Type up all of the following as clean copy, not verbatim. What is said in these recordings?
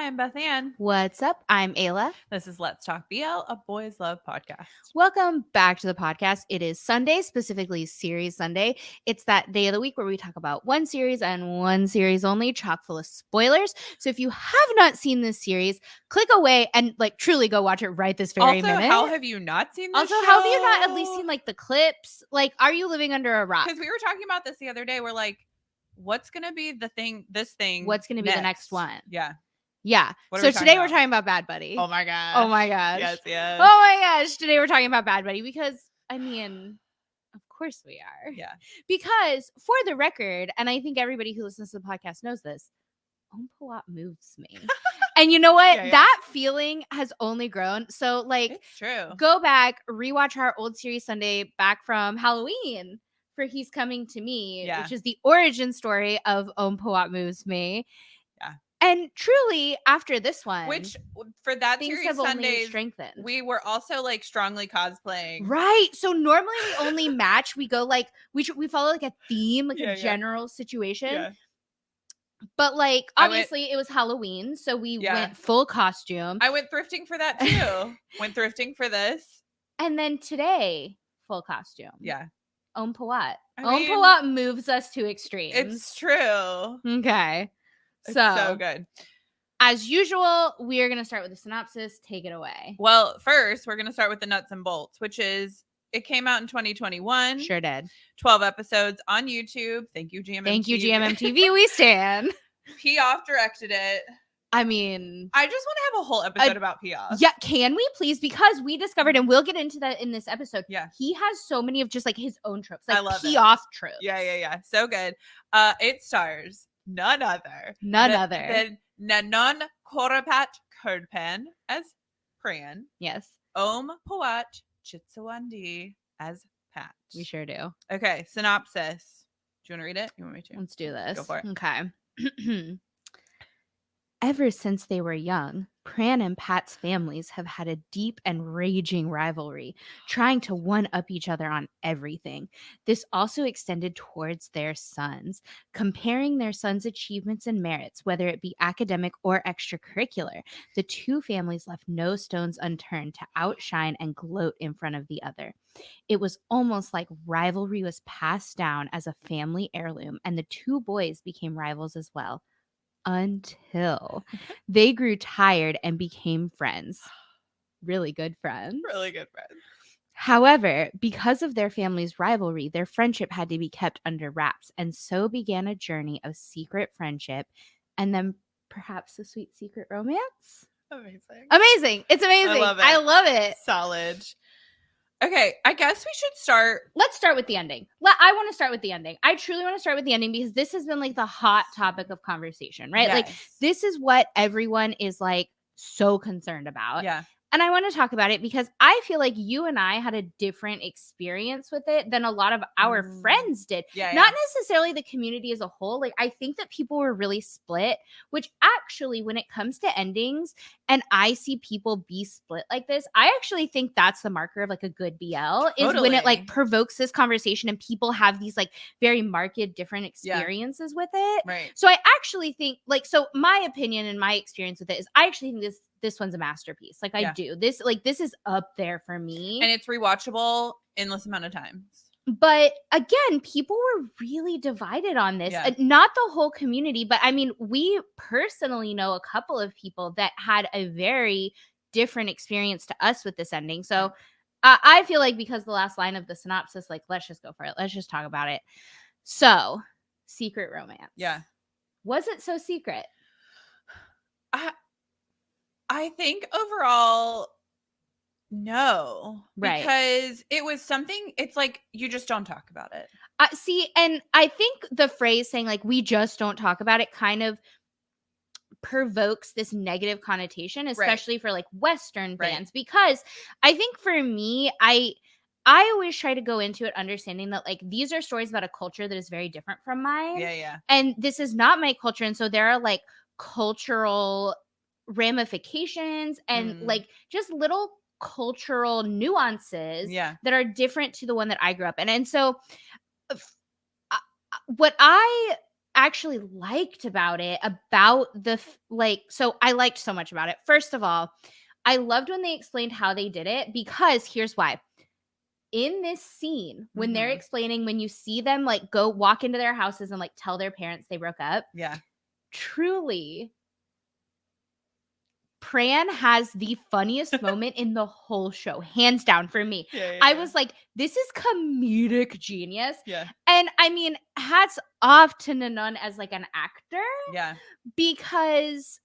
I'm Beth Ann. What's up? I'm Ayla. This is Let's Talk BL, a boys love podcast. Welcome back to the podcast. It is Sunday, specifically Series Sunday. It's that day of the week where we talk about one series and one series only, chock full of spoilers. So if you have not seen this series, click away and truly go watch it right this very minute. How have you not seen this show? How have you not at least seen the clips? Are you living under a rock? Because we were talking about this the other day. We're like, what's going to be the thing, What's going to be the next one? Yeah. Yeah. So today we're talking about Bad Buddy. Oh my gosh. Oh my gosh. Yes. Oh my gosh. Today we're talking about Bad Buddy because, of course we are. Yeah. Because for the record, and I think everybody who listens to the podcast knows this, Pawat moves me. And you know what? Yeah. That feeling has only grown. So it's true. Go back, rewatch our old series Sunday back from Halloween for He's Coming to Me, which is the origin story of Pawat moves me. Yeah. And truly, after this one, which for that things series have Sundays, only strengthened. We were also strongly cosplaying, right? So normally we only match. We go we follow a theme, a general situation. Yeah. But obviously it was Halloween, so we went full costume. I went thrifting for that too. Went thrifting for this, and then today full costume. Yeah. Pawat. Pawat moves us to extremes. It's true. Okay. It's so good. As usual, we are going to start with the synopsis. Take it away. Well, first, we're going to start with the nuts and bolts, which is, it came out in 2021. Sure did. 12 episodes on YouTube. Thank you, GMMTV. Thank you, GMMTV. We stand. P-Off directed it. I just want to have a whole episode about P-Off. Yeah, can we please? Because we discovered, and we'll get into that in this episode. Yeah. He has so many of just his own tropes. I love P-Off tropes. Yeah. So good. It stars none other than Nanon Korapat Kurdpan as Pran. Yes. Pawat Chitsawandi as Pat. We sure do. Okay, synopsis. Do you want to read it? You want me to? Let's do this. Go for it. Okay. Ever since they were young, Pran and Pat's families have had a deep and raging rivalry, trying to one-up each other on everything. This also extended towards their sons, comparing their sons' achievements and merits, whether it be academic or extracurricular. The two families left no stones unturned to outshine and gloat in front of the other. It was almost like rivalry was passed down as a family heirloom, and the two boys became rivals as well. Until they grew tired and became friends. Really good friends. Really good friends. However, because of their family's rivalry, their friendship had to be kept under wraps, and so began a journey of secret friendship and then perhaps a sweet secret romance. Amazing. It's amazing. I love it. Solid. Okay, I guess we should start. Let's start with the ending. I want to start with the ending. I truly want to start with the ending because this has been the hot topic of conversation, right? Yes. This is what everyone is so concerned about. Yeah. And I want to talk about it because I feel like you and I had a different experience with it than a lot of our friends did. Not necessarily the community as a whole. I think that people were really split, which actually, when it comes to endings and I see people be split like this, I actually think that's the marker of a good BL is when it provokes this conversation and people have these very marked different experiences with it. Right. So I actually think so my opinion and my experience with it is I actually think this one's a masterpiece. I do. This is up there for me. And it's rewatchable endless amount of times. But again, people were really divided on this. Yeah. Not the whole community, but we personally know a couple of people that had a very different experience to us with this ending. So I feel because the last line of the synopsis, let's just go for it. Let's just talk about it. So, secret romance. Yeah. Was it so secret? I think overall, no. Right. Because it was something, it's you just don't talk about it. See, and I think the phrase saying we just don't talk about it kind of provokes this negative connotation, especially for Western fans, because I think for me, I always try to go into it understanding that these are stories about a culture that is very different from mine. Yeah. And this is not my culture. And so there are cultural ramifications and just little cultural nuances that are different to the one that I grew up in. And so what I actually liked about it, about so I liked so much about it. First of all, I loved when they explained how they did it, because here's why. In this scene, when they're Mhm. explaining, when you see them like go walk into their houses and like tell their parents they broke up, Yeah. truly, Pran has the funniest moment in the whole show, hands down for me. Yeah, yeah, I yeah. was like, this is comedic genius. Yeah. And I mean, hats off to Nanon as like an actor, Yeah. because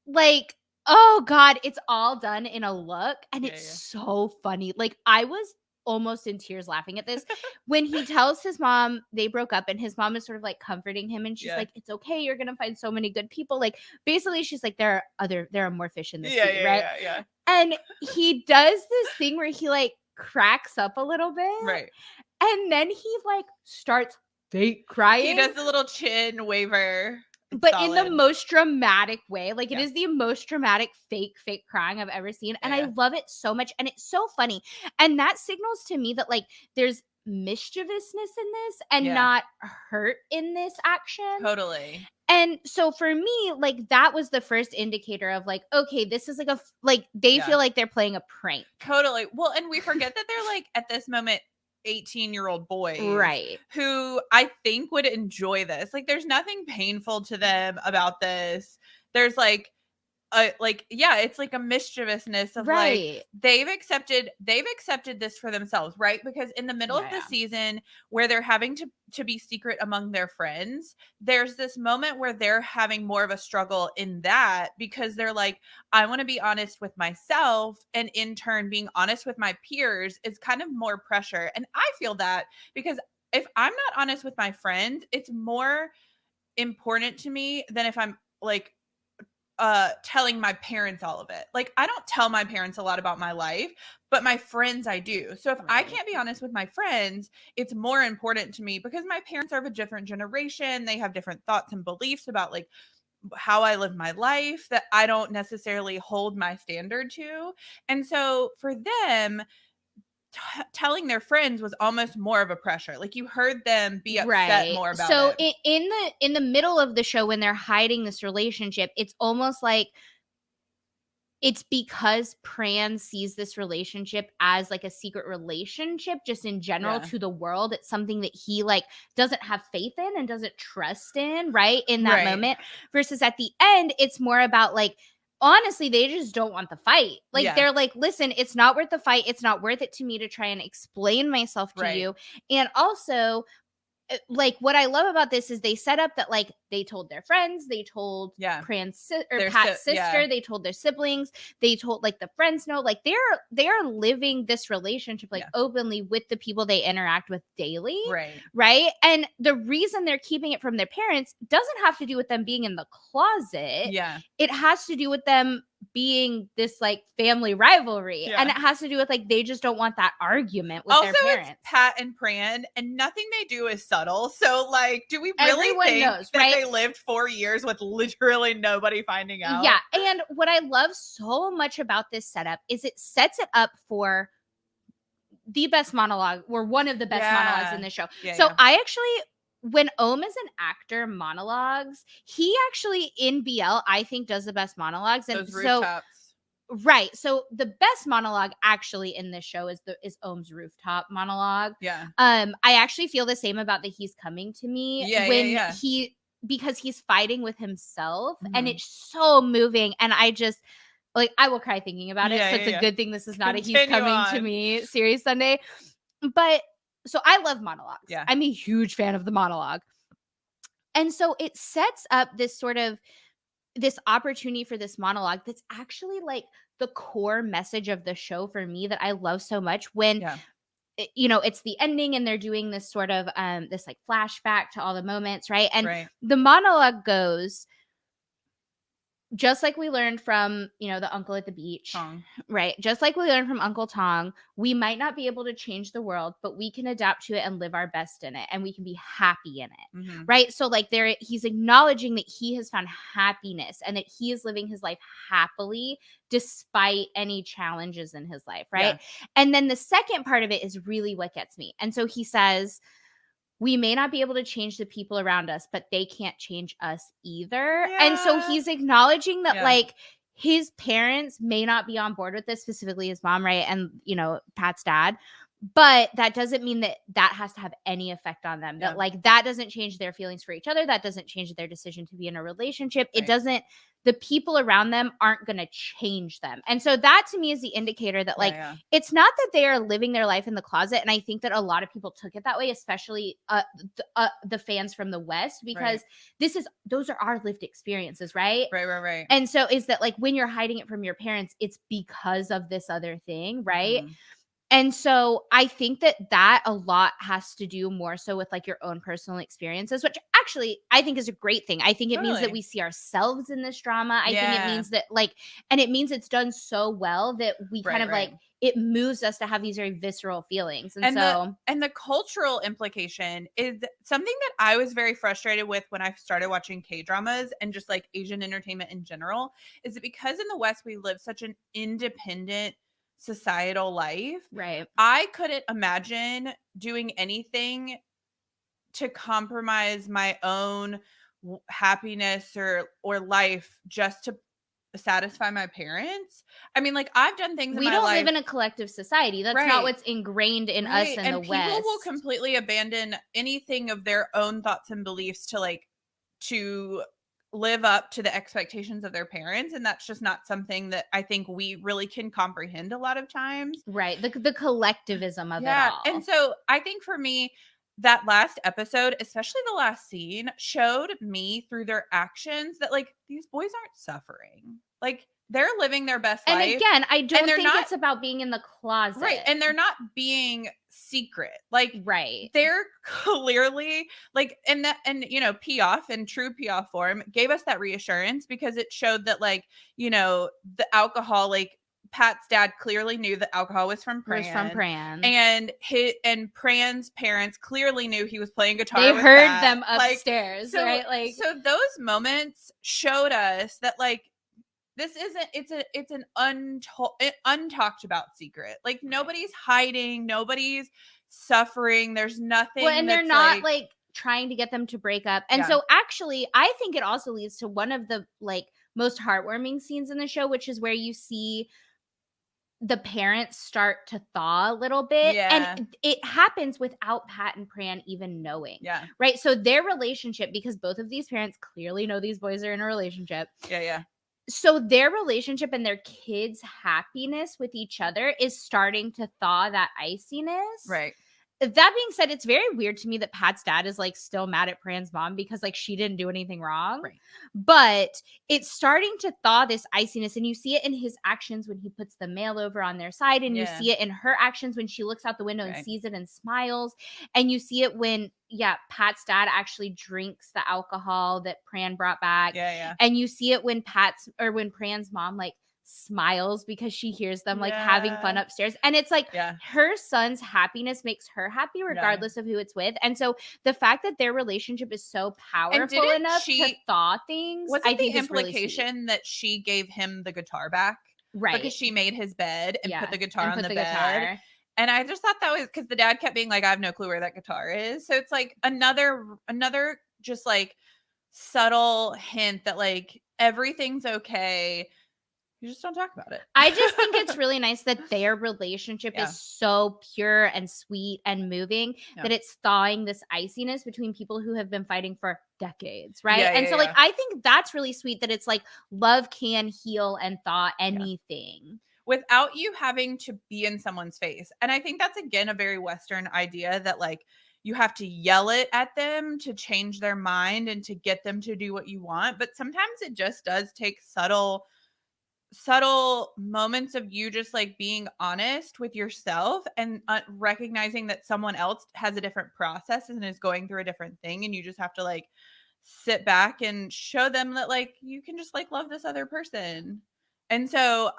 like, oh god, it's all done in a look, and Yeah, it's yeah. so funny. Like, I was almost in tears laughing at this when he tells his mom they broke up, and his mom is sort of like comforting him, and she's Yeah. like, it's okay, you're gonna find so many good people. Like, basically she's like, there are more fish in the Yeah, sea, yeah, right? yeah, yeah. And he does this thing where he like cracks up a little bit, Right. and then he like starts fake He crying, does the little chin waver. It's but in the solid. most dramatic way. Like, it Yeah. is the most dramatic fake crying I've ever seen, Yeah, and I yeah. love it so much, and it's so funny, and that signals to me that, like, there's mischievousness in this and Yeah. not hurt in this action. Totally. And so for me, like, that was the first indicator of like, okay, this is like like, they Yeah. feel like they're playing a prank. Totally. Well, and we forget that they're like at this moment 18-year-old boys Right. who I think would enjoy this. Like there's nothing painful to them about this. There's like yeah, it's like a mischievousness of like Right. they've accepted this for themselves, right? Because in the middle of Yeah, the yeah. season where they're having to be secret among their friends, there's this moment where they're having more of a struggle in that because they're like, I want to be honest with myself, and in turn being honest with my peers is kind of more pressure. And I feel that because if I'm not honest with my friends, it's more important to me than if I'm like telling my parents all of it. Like I don't tell my parents a lot about my life, but my friends I do. So if I Right. can't be honest with my friends, it's more important to me because my parents are of a different generation. They have different thoughts and beliefs about like how I live my life that I don't necessarily hold my standard to. And so for them, telling their friends was almost more of a pressure. Like you heard them be upset Right. more about So it. in the middle of the show, when they're hiding this relationship, it's almost like it's because Pran sees this relationship as like a secret relationship just in general Yeah. to the world. It's something that he like doesn't have faith in and doesn't trust in, right? In that Right. moment. Versus at the end, it's more about like, honestly, they just don't want the fight. Like, Yeah. they're like, listen, it's not worth the fight. It's not worth it to me to try and explain myself to Right. you. And also, like, what I love about this is they set up that like they told their friends, they told Yeah. Or They're so Pat's yeah. sister, they told their siblings, they told like the friends know, like they are living this relationship like Yeah. openly with the people they interact with daily, Right. right? And the reason they're keeping it from their parents doesn't have to do with them being in the closet. Yeah. It has to do with them being this like family rivalry, and Yeah. it has to do with like they just don't want that argument with their Also, it's parents. Pat and Pran, and nothing they do is subtle. So, like, do we really Everyone think knows, that right? they lived 4 years with literally nobody finding Yeah, out? and what I love so much about this setup is it sets it up for the best monologue, or one of the best monologues in Yeah. the show. Yeah. So Yeah. I actually, when Ohm is an actor monologues, he actually in BL I think does the best monologues. And Those so rooftops. right, so the best monologue actually in this show is Ohm's rooftop monologue. Yeah. I actually feel the same about the He's Coming to Me Yeah. Yeah. when Yeah. because he's fighting with himself, and Mhm. it's so moving, and I just like, I will cry thinking about it. Yeah. So Yeah. it's a Yeah. good thing this is not a He's Continue Coming to on. Me series Sunday. But so I love monologues. Yeah. I'm a huge fan of the monologue. And so it sets up this sort of this opportunity for this monologue that's actually like the core message of the show for me that I love so much when Yeah. it's the ending and they're doing this sort of this like flashback to all the moments, right? And Right. the monologue goes, just like we learned from, the uncle at the beach, Tong. right? Just like we learned from Uncle Tong, we might not be able to change the world, but we can adapt to it and live our best in it, and we can be happy in it, Mhm. right? So like he's acknowledging that he has found happiness and that he is living his life happily despite any challenges in his life, right? Yeah. And then the second part of it is really what gets me. And so he says, we may not be able to change the people around us, but they can't change us either. And so Yeah. he's acknowledging that, Yeah. like, his parents may not be on board with this, specifically his mom, right? And, Pat's dad. But that doesn't mean that that has to have any effect on them. That, Yeah. like, that doesn't change their feelings for each other. That doesn't change their decision to be in a relationship. It Right. doesn't, the people around them aren't going to change them. And so that to me is the indicator that, Yeah, like, yeah. it's not that they are living their life in the closet. And I think that a lot of people took it that way, especially the fans from the West, Right. because those are our lived experiences, right? Right, right, right. And so is that, like, when you're hiding it from your parents, it's because of this other thing, right? Mhm. And so I think that a lot has to do more so with, like, your own personal experiences, which actually I think is a great thing. I think it means that Totally. we see ourselves in this drama. I think it Yeah. means that, like, and it means it's done so well that we kind Right, of, right. like, it moves us to have these very visceral feelings. And And the so and the cultural implication is something that I was very frustrated with when I started watching K-dramas and just, like, Asian entertainment in general, is that because in the West we live such an independent societal life, right. I couldn't imagine doing anything to compromise my own happiness or life just to satisfy my parents. I mean, like, I've done things in We my don't live life. in a collective society. That's not Right. what's ingrained in us Right, in the and people will West. completely abandon anything of their own thoughts and beliefs to, like, to live up to the expectations of their parents, and that's just not something that I think we really can comprehend a lot of times. Right. The collectivism of it Yeah, and all. so I think for me, that last episode, especially the last scene, showed me through their actions that, like, these boys aren't suffering. Like, they're living their best And life, again, I and don't they're think not. it's about being in the Right, closet. and they're not being secret. Like, Right. they're clearly like, and Piaf in true Piaf form gave us that reassurance because it showed that, like, the alcohol, like, Pat's dad clearly knew that alcohol was from Was from Pran, Pran. and Pran's parents clearly knew he was playing They guitar with heard Pat. them Like, upstairs, so right? Like, so those moments showed us that, like, this isn't it's an untalked about secret. Like, right. nobody's hiding, nobody's suffering. There's Well, nothing and they're that's not, like. like, trying to get them to break up. And Yeah. so actually, I think it also leads to one of the, like, most heartwarming scenes in the show, which is where you see the parents start to thaw a little bit, and Yeah. it happens without Pat and Pran even knowing, Yeah. right? So their relationship, because both of these parents clearly know these boys are in a relationship, Yeah, yeah. so their relationship and their kids' happiness with each other is starting to thaw that iciness. Right. That being said, it's very weird to me that Pat's dad is, like, still mad at Pran's mom because, like, she didn't do anything wrong. Right. But it's starting to thaw this iciness, and you see it in his actions when he puts the mail over on their side, and you Yeah. see it in her actions when she looks out the window and Right. sees it and smiles, and you see it when, yeah, Pat's dad actually drinks the alcohol that Pran brought back, Yeah, yeah. and you see it when when Pran's mom, like, smiles because she hears them, like, having fun Yeah. upstairs. And it's like Yeah. her son's happiness makes her happy Yeah. regardless of who it's with. And so the fact that their relationship is so And powerful didn't enough to she thaw things, wasn't I the think is really sweet. implication that she gave him the guitar back because Right. she made his bed and put Yeah. the guitar And on put the the bed? guitar. And I just thought that was because the dad kept being like, "I have no clue where that guitar is." So it's like another just, like, subtle hint that, like, everything's okay. You just don't talk about it. I just think it's really nice that their relationship Yeah. is so pure and sweet and moving Yeah. that it's thawing this iciness between people who have been fighting for decades, right? Yeah, And yeah, so, like, yeah. I think that's really sweet that it's like love can heal and thaw Yeah. anything. Without you having to be in someone's face. And I think that's, again, a very Western idea that, like, you have to yell it at them to change their mind and to get them to do what you want. But sometimes it just does take subtle moments of you just, like, being honest with yourself and recognizing that someone else has a different process and is going through a different thing, and you just have to, like, sit back and show them that, like, you can just, like, love this other person. And so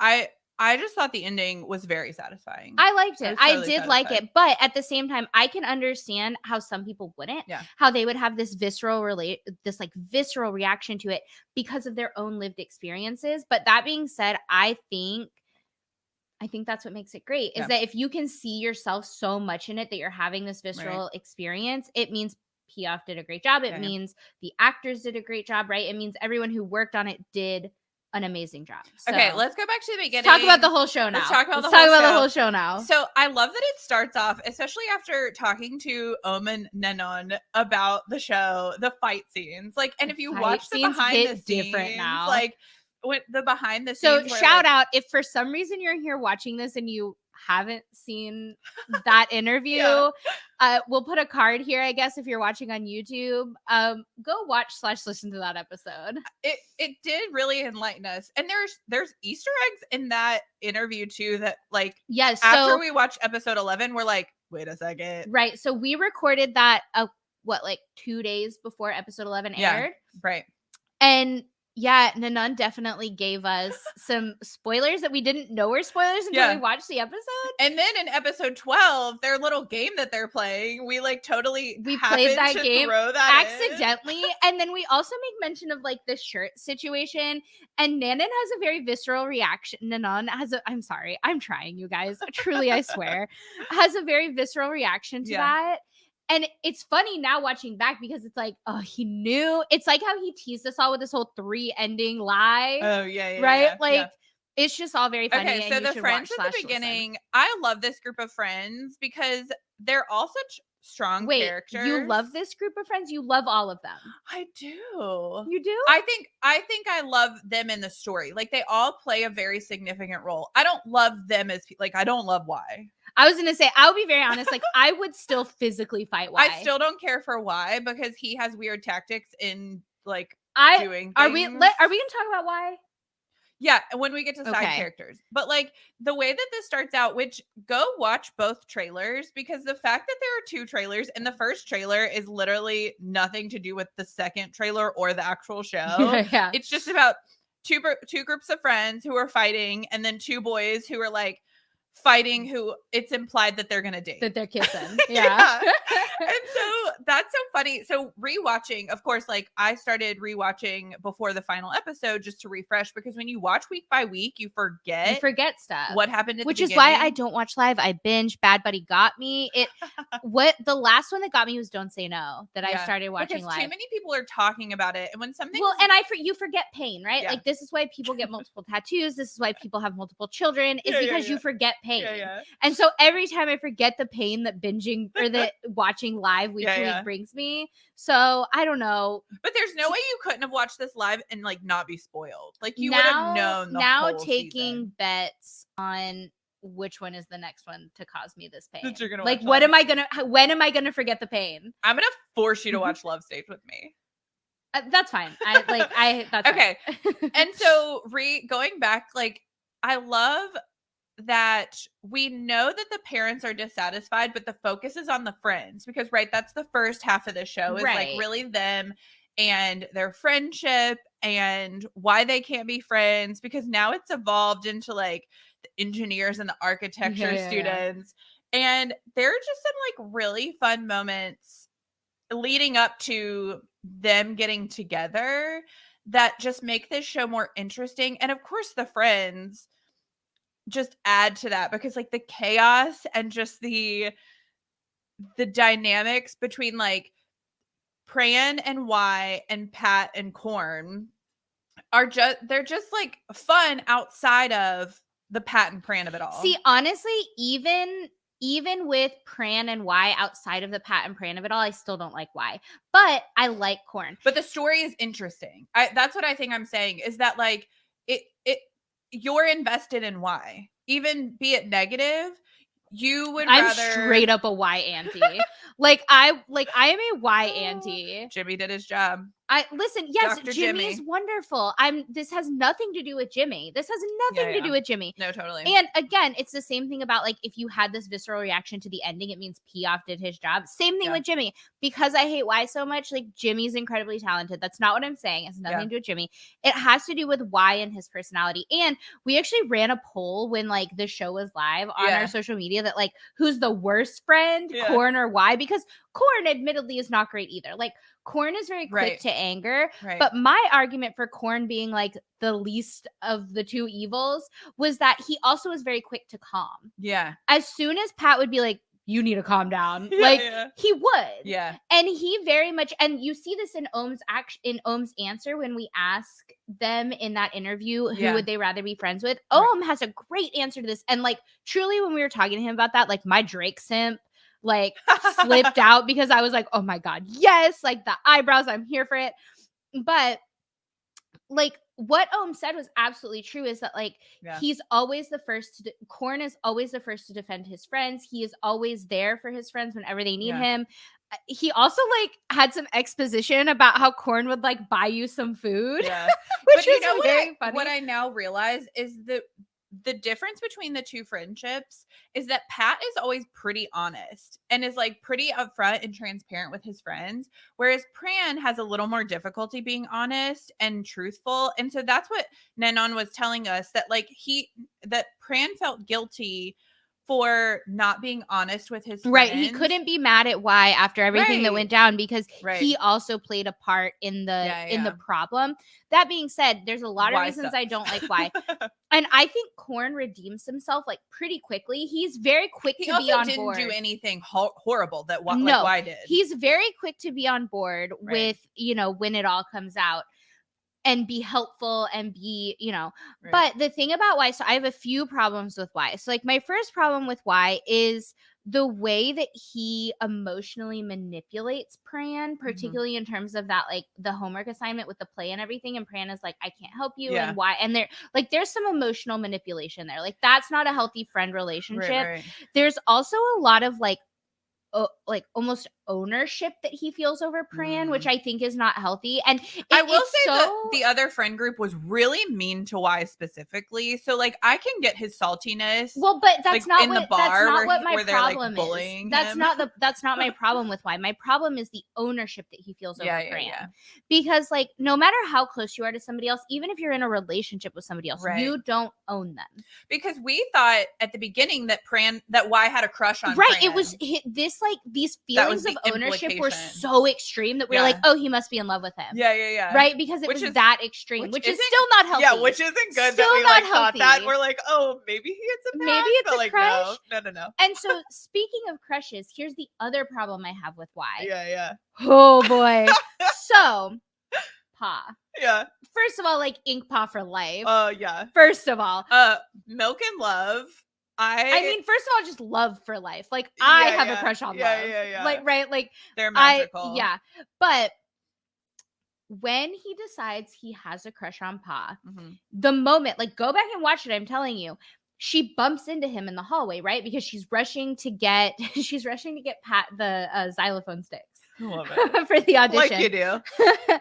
I just thought the ending was very satisfying. I liked I it. was I totally did like satisfied. it, but at the same time, I can understand how some people wouldn't, Yeah. how they would have this, like, visceral reaction to it because of their own lived experiences. But that being said, I think I think that's what makes it great, is Yeah. that if you can see yourself so much in it that you're having this Right. visceral experience, it means Piaf did a great job. It Yeah. means the actors did a great job, right? It means everyone who worked on it did an amazing job. So Okay, let's go back to the let's beginning. talk about the whole show now. Let's talk about Let's the talk whole about show. the whole show now. So I love that it starts off, especially after talking to Omen Nanon about the show, the fight scenes. Like, and if you watch the behind the scenes, now. like when the behind the So scenes, where, shout like, out if for some reason you're here watching this and you haven't seen that interview, Yeah. we'll put a card here, I guess, if you're watching on YouTube. Go watch / listen to that episode. It did really enlighten us, and there's Easter eggs in that interview too. That, like, Yes. after So we watched episode 11, we're like, wait a second, right. So we recorded that like 2 days before episode 11 aired. Right. And yeah, Nanon definitely gave us some spoilers that we didn't know were spoilers until we watched the episode. And then in episode 12, their little game that they're playing, we like totally played that to game throw that accidentally. And then we also make mention of like the shirt situation. And Nanon has a very visceral reaction. Nanon has I'm sorry, I'm trying, you guys. Truly, I swear. Has a very visceral reaction to that. And it's funny now watching back because it's like, oh, he knew. It's like how he teased us all with this whole 3 ending lie. Oh, yeah. Right? It's just all very funny. Okay, so the friends at the beginning, I love this group of friends because they're all such strong characters. You love this group of friends? You love all of them? I do. You do? I think I love them in the story. Like, they all play a very significant role. I don't love them as, like, I don't love Y. I was gonna say, I'll be very honest. Like, I would still physically fight Y. I still don't care for Y because he has weird tactics in, like, doing things. Are we gonna talk about Y? Yeah, when we get to side characters. But, like, the way that this starts out, which, go watch both trailers, because the fact that there are 2 trailers and the first trailer is literally nothing to do with the second trailer or the actual show. Yeah. It's just about two groups of friends who are fighting, and then 2 boys who are, like, fighting, who it's implied that they're gonna date, that they're kissing. Yeah. And so that's so funny. So rewatching, of course, like, I started rewatching before the final episode just to refresh, because when you watch week by week, you forget stuff. what happened at which the is why beginning. I don't watch live. I binge. Bad Buddy got me. What the last one that got me was Don't Say No, that I started watching because live. too many people are talking about it, and when something you forget pain, right? Yeah. Like, this is why people get multiple tattoos. This is why people have multiple children. Is because you forget pain. And so every time I forget the pain that binging or that watching live week to week brings me. So I don't know. But there's no way you couldn't have watched this live and, like, not be spoiled. Like, you would have known the whole taking season. bets on which one is the next one to cause me this pain. That you're gonna like, watch when am I gonna forget the pain? I'm gonna force you to watch Love Stage with me. That's fine. That's okay. And so going back, like, I love that we know that the parents are dissatisfied, but the focus is on the friends, because that's the first half of the show is like really them and their friendship and why they can't be friends, because now it's evolved into like the engineers and the architecture students. And there are just some like really fun moments leading up to them getting together that just make this show more interesting. And of course the friends just add to that, because like the chaos and just the dynamics between like Pran and Y and Pat and Korn are they're just like fun outside of the Pat and Pran of it all. See, honestly, even with Pran and Y outside of the Pat and Pran of it all, I still don't like Y. But I like Korn. But the story is interesting. That's what I think I'm saying, is that like it you're invested in Y. Even be it negative, you would I'm rather... straight up a Y auntie. I am a Y auntie. Jimmy did his job. Listen, yes, Dr. Jimmy is wonderful. This has nothing to do with Jimmy. This has nothing to do with Jimmy. No, totally. And again, it's the same thing about like if you had this visceral reaction to the ending, it means Piaf did his job. Same thing with Jimmy. Because I hate Y so much, like Jimmy's incredibly talented. That's not what I'm saying. It has nothing to do with Jimmy. It has to do with Y and his personality. And we actually ran a poll when like the show was live on our social media that like who's the worst friend, Korn or Y? Because Korn admittedly is not great either. Like, Korn is very quick Right. to anger, Right. but my argument for Korn being like the least of the two evils was that he also is very quick to calm. Yeah. As soon as Pat would be like, you need to calm down, Yeah, like yeah. he would. Yeah. And he very much, and you see this in Ohm's answer when we ask them in that interview, who Yeah. would they rather be friends with? Right. Ohm has a great answer to this. And like, truly, when we were talking to him about that, like my Drake simp like slipped out because I was like, oh my God, yes, like the eyebrows, I'm here for it. But like what Ohm said was absolutely true, is that like Yeah. he's always the first to Korn is always the first to defend his friends. He is always there for his friends whenever they need Yeah. him. He also like had some exposition about how Korn would like buy you some food, Yeah. which But you was know very funny. what I now realize is the difference between the two friendships is that Pat is always pretty honest and is like pretty upfront and transparent with his friends, whereas Pran has a little more difficulty being honest and truthful. And so that's what Nenon was telling us, that like that Pran felt guilty for not being honest with his friends. Right, he couldn't be mad at Y after everything that Right. went down because Right. he also played a part in the Yeah. problem. That being said, there's a lot of Y reasons sucks. I don't like Y. And I think Korn redeems himself like pretty quickly. He's very quick He to also be on didn't board. do anything horrible that like No, Y did. he's very quick to be on board Right. with, you know, when it all comes out and be helpful and be, you know. Right. But the thing about Y, so I have a few problems with Y. So like my first problem with Y is the way that he emotionally manipulates Pran, particularly in terms of that, like the homework assignment with the play and everything. And Pran is like, I can't help you. Yeah. And why? And there's some emotional manipulation there. Like that's not a healthy friend relationship. Right. There's also a lot of like almost ownership that he feels over Pran, which I think is not healthy. And I will say that the other friend group was really mean to Y specifically. So like I can get his saltiness. Well, but that's like, not in what the bar that's not where what my where they're like problem is. bullying That's him. that's not my problem with Y. My problem is the ownership that he feels over Pran. Yeah. Because like no matter how close you are to somebody else, even if you're in a relationship with somebody else, Right. you don't own them. Because we thought at the beginning that Y had a crush on Right. Pran. It was this like these That was feelings of the ownership were implication. so extreme that we were Yeah. like, oh, he must be in love with him. Yeah. Right? Because it Which was is- that extreme, which is isn't- still not healthy. Yeah, which isn't good Still that we not like thought that. healthy. We're like, oh, maybe he had some Maybe past, it's but a like, crush. No. And so speaking of crushes, here's the other problem I have with Y. Yeah. Oh boy. So, Pa. Yeah. First of all, like ink Pa for life. Yeah. First of all. Milk and Love. I mean, first of all, just love for life. Like I have a crush on love. Yeah. Like, right? Like they're magical. But when he decides he has a crush on Pa, Mhm. the moment, like go back and watch it, I'm telling you, she bumps into him in the hallway, right? Because she's rushing to get Pat the xylophone sticks Love it. for the audition. Like you do.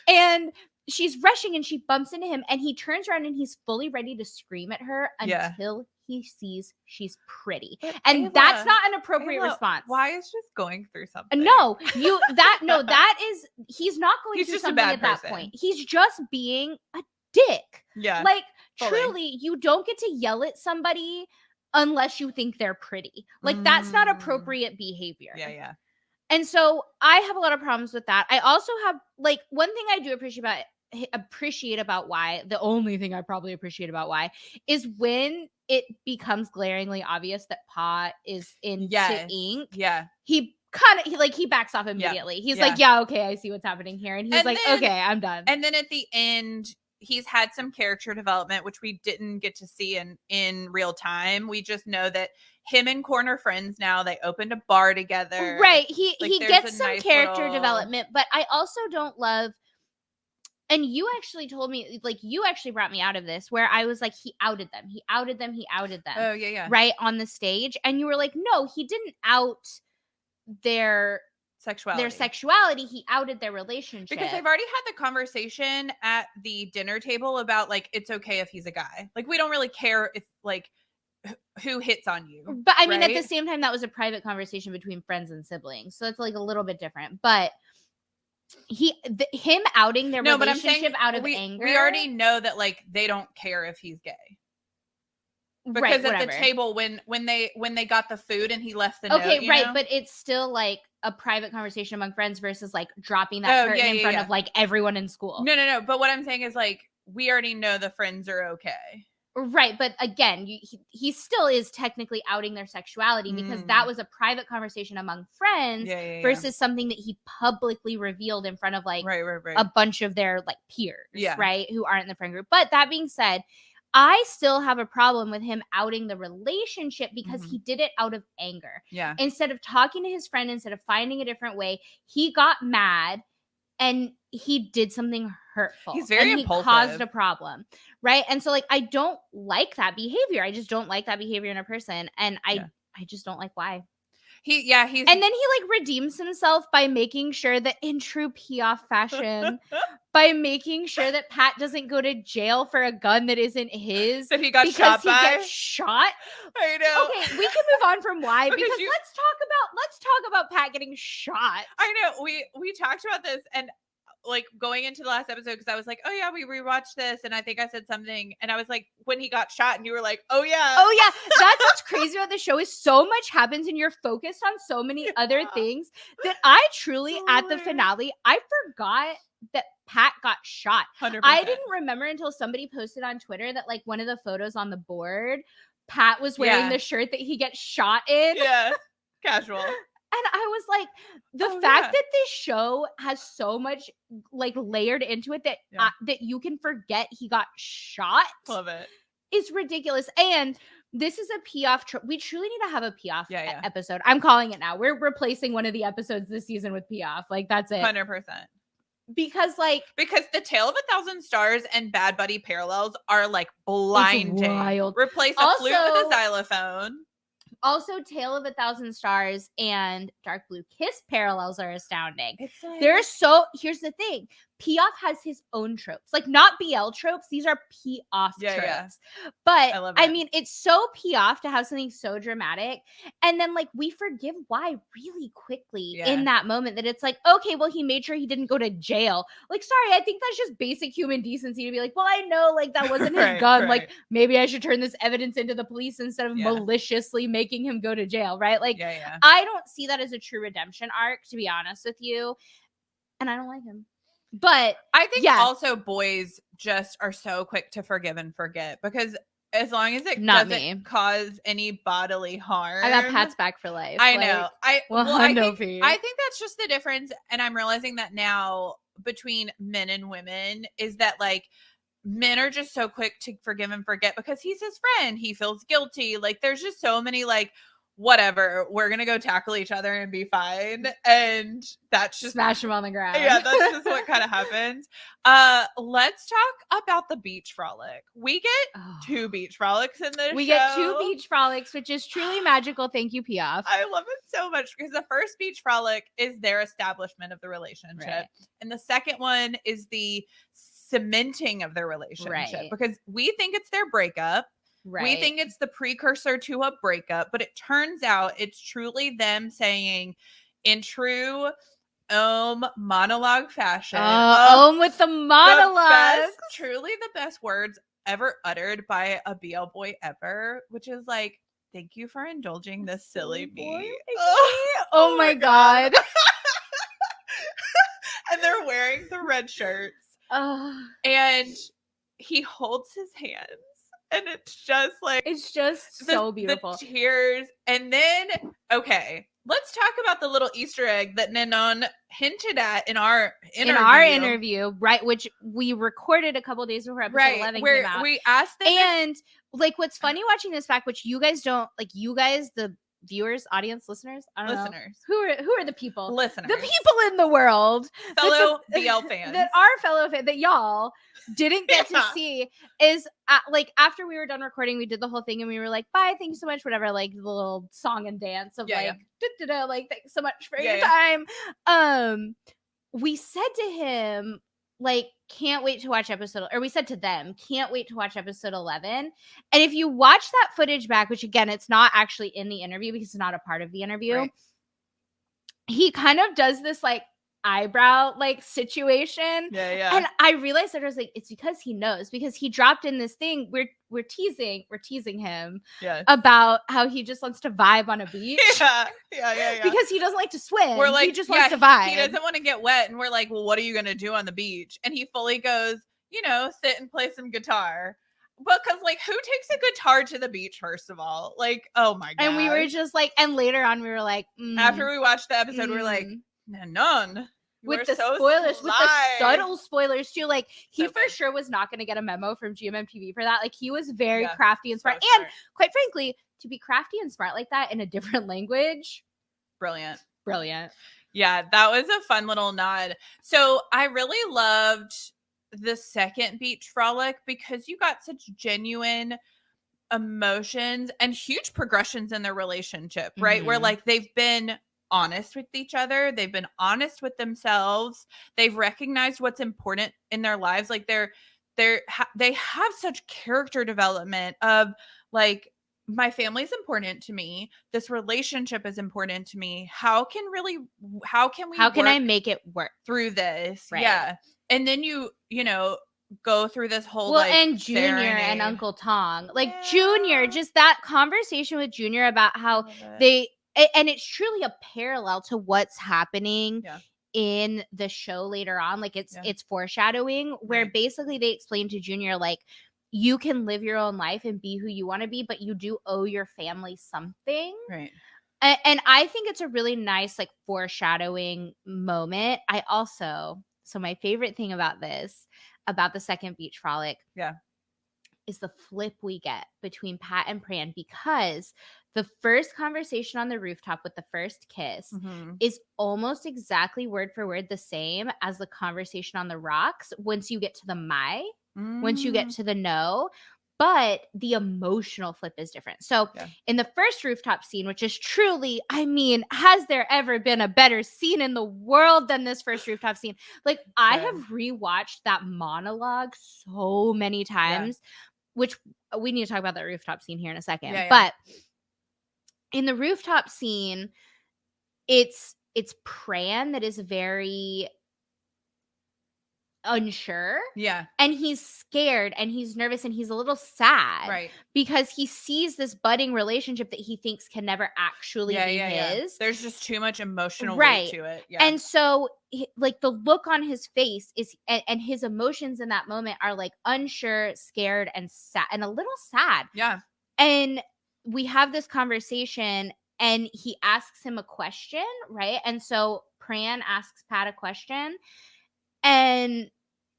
And she's rushing and she bumps into him and he turns around and he's fully ready to scream at her until he sees she's pretty. But and Ayla, that's not an appropriate response. Y is just going through something. No, that is, he's not going He's through just a something bad at that person. point. He's just being a dick. Yeah. Like fully. truly, you don't get to yell at somebody unless you think they're pretty. Like that's not appropriate behavior. Yeah. And so I have a lot of problems with that. I also have like one thing I do appreciate about Y, the only thing I probably appreciate about Y is when it becomes glaringly obvious that Pa is into ink. Yeah. He backs off immediately. He's like, yeah, okay, I see what's happening here. And he's okay, I'm done. And then at the end, he's had some character development, which we didn't get to see in real time. We just know that him and Korn are friends now. They opened a bar together. Right. He gets some character development, but I also don't love, and you actually told me, like, you actually brought me out of this where I was like, he outed them. Oh, yeah. Right on the stage. And you were like, no, he didn't out their sexuality. He outed their relationship. Because they've already had the conversation at the dinner table about, like, it's okay if he's a guy. Like, we don't really care if, like, who hits on you. But, I mean, at the same time, that was a private conversation between friends and siblings. So it's, like, a little bit different. But him outing their relationship out of anger. We already know that, like, they don't care if he's gay. Because at the whatever. table when they got the food and he left the note, Okay, you right, know? but it's still like a private conversation among friends versus like dropping that curtain in front of like everyone in school. No. But what I'm saying is like we already know the friends are okay. Right, but again, he still is technically outing their sexuality because that was a private conversation among friends versus something that he publicly revealed in front of like a bunch of their like peers, right, who aren't in the friend group. But that being said, I still have a problem with him outing the relationship because he did it out of anger. Yeah. Instead of talking to his friend, instead of finding a different way, he got mad and he did something hurtful. He's very and impulsive. He caused a problem, right? And so like I don't like that behavior. I just don't like that behavior in a person, and I just don't like why. He's and then he like redeems himself by making sure that in true Piaf fashion by making sure that Pat doesn't go to jail for a gun that isn't his that he got shot by. Gets shot. I know. Okay, we can move on from why because let's talk about Pat getting shot. I know. We talked about this and like going into the last episode because I was like, oh yeah, we rewatched this and I think I said something and I was like, when he got shot and you were like, oh yeah. That's what's crazy about the show is so much happens and you're focused on so many other things that I truly at the finale I forgot that Pat got shot. 100%. I didn't remember until somebody posted on Twitter that like one of the photos on the board, Pat was wearing the shirt that he gets shot in. Yeah, casual. And I was like, the fact that this show has so much like layered into it that that you can forget he got shot. Love it. Is ridiculous. And this is a Piaf trope. We truly need to have a Piaf episode. I'm calling it now. We're replacing one of the episodes this season with Piaf. Like that's it. 100%. Because the Tale of 1,000 Stars and Bad Buddy parallels are like blinding. Wild. Replace a flute with a xylophone. Also, Tale of 1,000 Stars and Dark Blue Kiss parallels are astounding. Here's the thing. Piaf has his own tropes. Like, not BL tropes. These are Piaf tropes. Yeah. But, I mean, it's so Piaf to have something so dramatic. And then, like, we forgive why really quickly in that moment that it's like, okay, well, he made sure he didn't go to jail. Like, sorry, I think that's just basic human decency to be like, well, I know, like, that wasn't his gun. Like, maybe I should turn this evidence into the police instead of maliciously making him go to jail, right? Like, I don't see that as a true redemption arc, to be honest with you. And I don't like him. But I think also boys just are so quick to forgive and forget because as long as it doesn't cause any bodily harm. I got Pat's back for life. I know. I think that's just the difference. And I'm realizing that now between men and women is that like men are just so quick to forgive and forget because he's his friend. He feels guilty. Like there's just so many like whatever, we're gonna go tackle each other and be fine, and that's just smash him on the ground. Yeah, that's just what kind of happens. Let's talk about the beach frolic. We get 2 beach frolics in this show. We get 2 beach frolics, which is truly magical. Thank you, Piaf. I love it so much because the first beach frolic is their establishment of the relationship, and the second one is the cementing of their relationship because we think it's their breakup. We think it's the precursor to a breakup, but it turns out it's truly them saying in true monologue fashion. With the monologue. Truly the best words ever uttered by a BL boy ever, which is like, thank you for indulging this silly me. Oh my God. And they're wearing the red shirts. And he holds his hands. And it's just like so beautiful. The tears. And then, okay, let's talk about the little Easter egg that Nanon hinted at in our interview. Right, which we recorded a couple days before episode 11 came out. We asked them. And like what's funny watching this back, which you guys don't like, you guys, the viewers, audience, listeners, I don't know. Who are the people? Listeners. The people in the world. Fellow BL fans. That are fellow fans that y'all didn't get to see is like after we were done recording, we did the whole thing and we were like, bye, thank you so much, whatever, like the little song and dance of like thanks so much for your time. We said to him, like, can't wait to watch episode, or we said to them, can't wait to watch episode 11. And if you watch that footage back, which again, it's not actually in the interview because it's not a part of the interview, he kind of does this like eyebrow like situation. Yeah, yeah. And I realized that I was like, it's because he knows, because he dropped in this thing. We're teasing him Yeah. about how he just wants to vibe on a beach Yeah. Yeah, yeah, yeah. because he doesn't like to swim. We're like, he just yeah, wants to he vibe. doesn't want to get wet. And we're like, well, what are you going to do on the beach? And he fully goes, sit and play some guitar. Because, like, who takes a guitar to the beach, first of all? Like, oh my And we were gosh. just like, and later on we were like, After we watched the episode, we were like, none. You are with the so spoilers, with the sly. subtle spoilers too. Like, he So for good. sure was not going to get a memo from GMMTV for that. Like, he was very Yeah, crafty and so smart. And smart. quite frankly, to be crafty and smart like that in a different language, Brilliant. brilliant. Yeah, that was a fun little nod. So I really loved the second beach frolic because you got such genuine emotions and huge progressions in their relationship, right? Where Mhm. like they've been honest with each other, they've been honest with themselves, they've recognized what's important in their lives. Like they have such character development of like, my family's important to me, this relationship is important to me, how can we How can I work make it work? through this? Right. Yeah. And then go through this whole Well, like and Junior and serenade. Uncle Tong. Like, Yeah. Junior, just that conversation with Junior about how Love it. they and it's truly a parallel to what's happening Yeah. in the show later on. Like, it's Yeah. foreshadowing where Right. basically they explain to Junior, like, you can live your own life and be who you want to be, but you do owe your family something. Right. And I think it's a really nice like foreshadowing moment. So my favorite thing about the second beach frolic, Yeah. is the flip we get between Pat and Pran, because the first conversation on the rooftop with the first kiss Mm-hmm. is almost exactly word for word the same as the conversation on the rocks once you get to the once you get to the no. But the emotional flip is different. So Yeah. in the first rooftop scene, which is truly, I mean, has there ever been a better scene in the world than this first rooftop scene? Like, I have rewatched that monologue so many times, which we need to talk about that rooftop scene here in a second. Yeah, yeah. But in the rooftop scene, it's Pran that is very unsure. Yeah. And he's scared and he's nervous and he's a little sad. Right. Because he sees this budding relationship that he thinks can never actually be his. There's just too much emotional weight Right. to it. Yeah. And so like the look on his face is and his emotions in that moment are like unsure, scared, and sad, and a little sad. Yeah. And we have this conversation and he asks him a question, right? And so Pran asks Pat a question and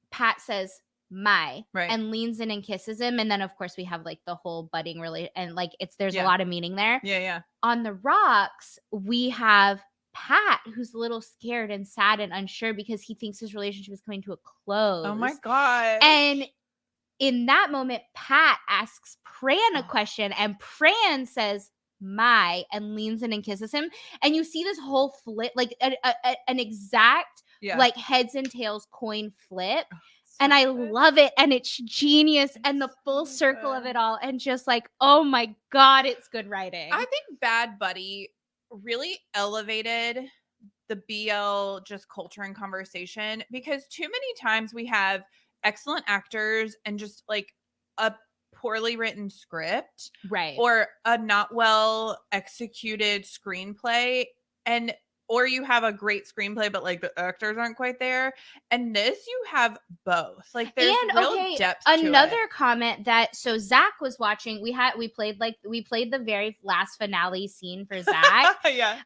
Pat says, "My," Right. and leans in and kisses him. And then of course we have like the whole budding and like there's a Yeah. lot of meaning there. Yeah, yeah. On the rocks, we have Pat, who's a little scared and sad and unsure because he thinks his relationship is coming to a close. Oh my god. And in that moment, Pat asks Pran a question, and Pran says, "My," and leans in and kisses him. And you see this whole flip, like an exact, like heads and tails coin flip. And I love it. And it's genius. And the full circle of it all. And just like, oh my God, it's good writing. I think Bad Buddy really elevated the BL just culture and conversation, because too many times we have excellent actors and just like a poorly written script, right, or a not well executed screenplay, and or you have a great screenplay but like the actors aren't quite there. And this, you have both. Like, there's real depth to another it. comment that, so Zach was watching, we played the very last finale scene for Zach. Yeah.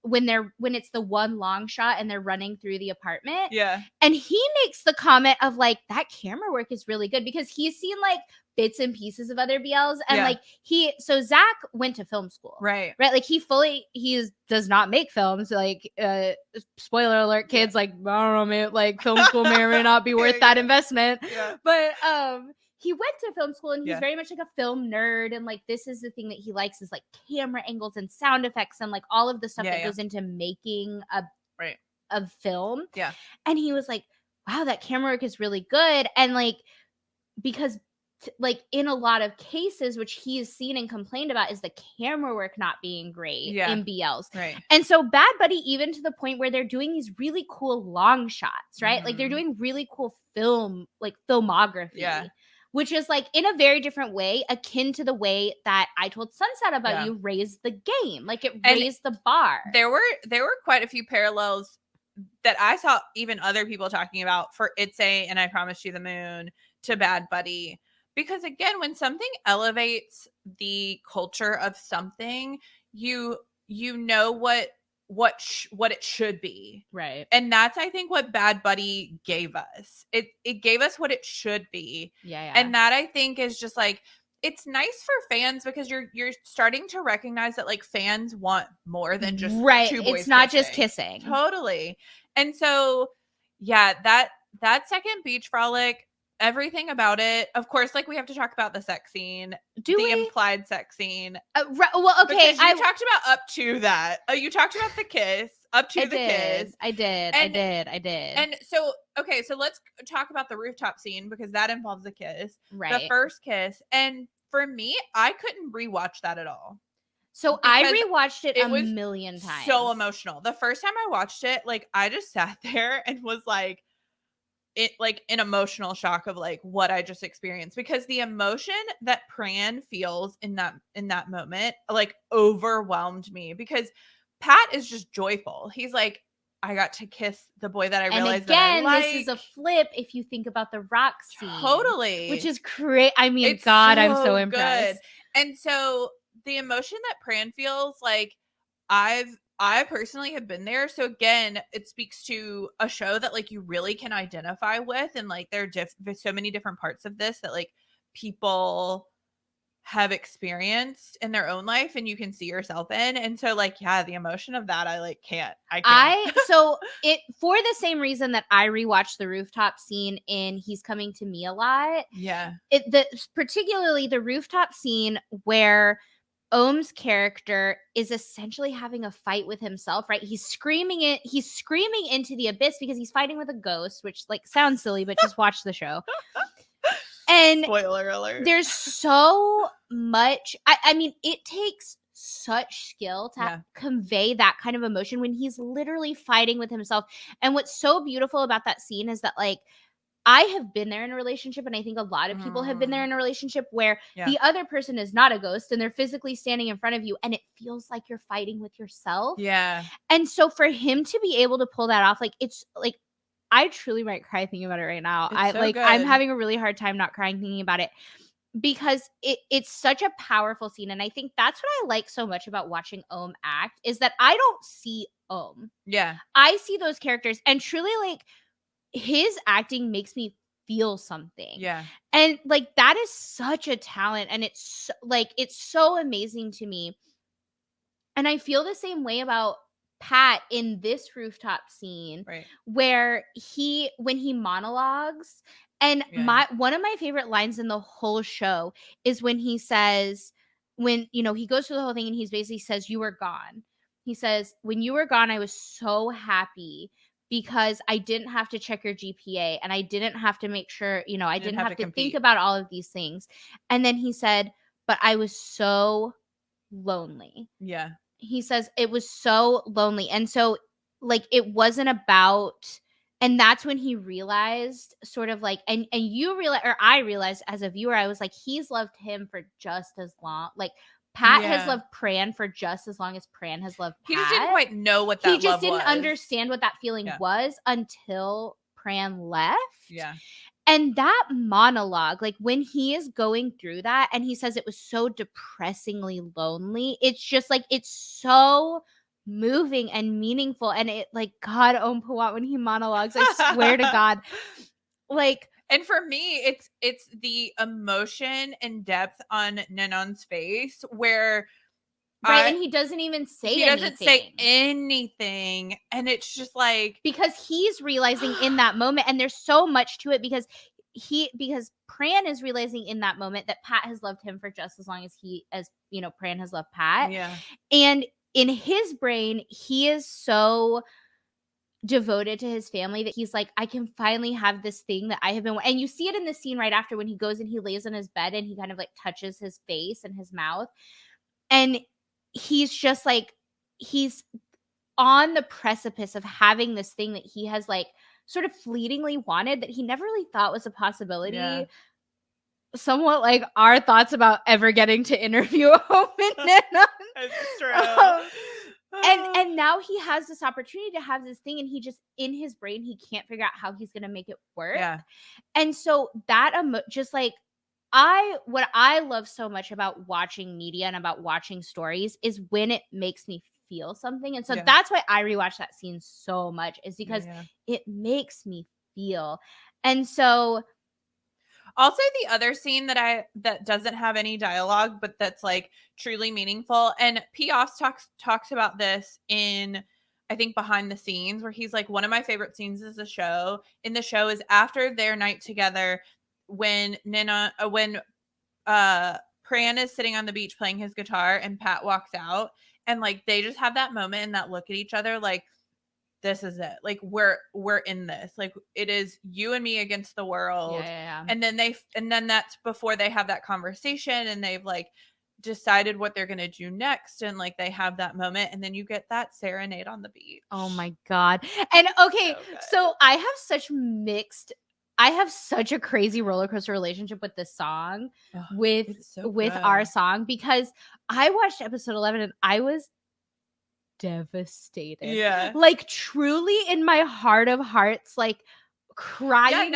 When it's the one long shot and they're running through the apartment. Yeah. And he makes the comment of like, that camera work is really good, because he's seen like bits and pieces of other BLs. And like so Zach went to film school. Right. Like he does not make films. Like, spoiler alert, kids, like, I don't know, man, like film school may or may not be worth that investment. Yeah. But he went to film school and he's Yeah. very much like a film nerd. And like, this is the thing that he likes, is like camera angles and sound effects and like all of the stuff that goes into making a film. Yeah. And he was like, wow, that camera work is really good. And like, because like in a lot of cases, which he's seen and complained about, is the camera work not being great Yeah. in BLs. Right. And so Bad Buddy, even to the point where they're doing these really cool long shots, right? Like they're doing really cool film, like filmography. Yeah. Which is like in a very different way, akin to the way that I Told Sunset About Yeah. You raised the game. Like it And raised the bar. There were quite a few parallels that I saw even other people talking about for It's a and I Promised You the Moon to Bad Buddy. Because again, when something elevates the culture of something, you know what it should be. Right. And that's, I think, what Bad Buddy gave us. It gave us what it should be. Yeah. And that, I think, is just like, it's nice for fans because you're starting to recognize that like fans want more than just right. two boys It's not kissing. just kissing. Totally. And so yeah, that second beach frolic, everything about it. Of course, like we have to talk about the sex scene, implied sex scene. Well, okay. Because you talked about up to that. You talked about the kiss, up to kiss. I did. And so, okay, so let's talk about the rooftop scene because that involves a kiss. Right. The first kiss. And for me, I couldn't rewatch that at all. So I rewatched it a million times. So emotional. The first time I watched it, like I just sat there and was like, an emotional shock of like what I just experienced, because the emotion that Pran feels in that moment like overwhelmed me, because Pat is just joyful. He's like, I got to kiss the boy that I realized that I like. This is a flip if you think about the rock scene. Totally. Which is great. I mean, it's God, I'm so impressed. Good. And so the emotion that Pran feels, like I personally have been there. So again, it speaks to a show that like you really can identify with, and like there's so many different parts of this that like people have experienced in their own life and you can see yourself in. And so like, yeah, the emotion of that, I can't. So it, for the same reason that I rewatched the rooftop scene in He's Coming to Me a lot. Yeah. Particularly the rooftop scene where Ohm's character is essentially having a fight with himself, right? He's screaming into the abyss because he's fighting with a ghost, which like sounds silly, but just watch the show. And spoiler alert. There's so much. I mean, it takes such skill to convey that kind of emotion when he's literally fighting with himself. And what's so beautiful about that scene is that like, I have been there in a relationship, and I think a lot of people have been there in a relationship where the other person is not a ghost and they're physically standing in front of you and it feels like you're fighting with yourself. Yeah. And so for him to be able to pull that off, like it's like, I truly might cry thinking about it right now. I'm having a really hard time not crying thinking about it, because it's such a powerful scene. And I think that's what I like so much about watching Ohm act, is that I don't see Ohm. Yeah. I see those characters, and truly like his acting makes me feel something. Yeah. And like that is such a talent, and it's so amazing to me. And I feel the same way about Pat in this rooftop scene, right, where when he monologues, and one of my favorite lines in the whole show is when he says, when he goes through the whole thing and he's basically says, "You were gone." He says, "When you were gone, I was so happy because I didn't have to check your GPA and I didn't have to make sure, I didn't have to think about all of these things." And then he said, "But I was so lonely." Yeah. He says it was so lonely. And so like it wasn't about, and that's when he realized sort of like, and you realize, or I realized as a viewer, I was like, he's loved him for just as long. Like Pat has loved Pran for just as long as Pran has loved Pat. He just didn't quite know what that love was. He just didn't understand what that feeling was until Pran left. Yeah. And that monologue, like when he is going through that and he says it was so depressingly lonely, it's just like, it's so moving and meaningful. And it like, God, Om Pawat, when he monologues, I swear to God, like. And for me, it's the emotion and depth on Nanon's face where. Right, and he doesn't even say anything. He doesn't say anything. And it's just like, because he's realizing in that moment, and there's so much to it, because Pran is realizing in that moment that Pat has loved him for just as long as Pran has loved Pat. Yeah. And in his brain, he is so devoted to his family that he's like, I can finally have this thing that I have been, and you see it in the scene right after when he goes and he lays on his bed and he kind of like touches his face and his mouth, and he's just like, he's on the precipice of having this thing that he has like sort of fleetingly wanted that he never really thought was a possibility. Yeah. Somewhat like our thoughts about ever getting to interview a home in It's true. And now he has this opportunity to have this thing, and he just, in his brain, he can't figure out how he's gonna make it work. Yeah. And so that just like, what I love so much about watching media and about watching stories is when it makes me feel something. And so Yeah. that's why I rewatch that scene so much, is because Yeah. it makes me feel. And so I'll say the other scene that doesn't have any dialogue, but that's like truly meaningful. And Piaf talks about this in, I think, Behind the Scenes, where he's like, one of my favorite scenes is the show. In the show is after their night together, when Pran is sitting on the beach playing his guitar and Pat walks out, and like they just have that moment and that look at each other like, this is it. Like we're in this. Like it is you and me against the world. yeah. And then that's before they have that conversation and they've like decided what they're going to do next, and like they have that moment, and then you get that serenade on the beach. Oh my God. And okay, so I have such a crazy roller coaster relationship with this song, with our song, because I watched episode 11 and I was devastated. Yeah. Like truly in my heart of hearts, like crying,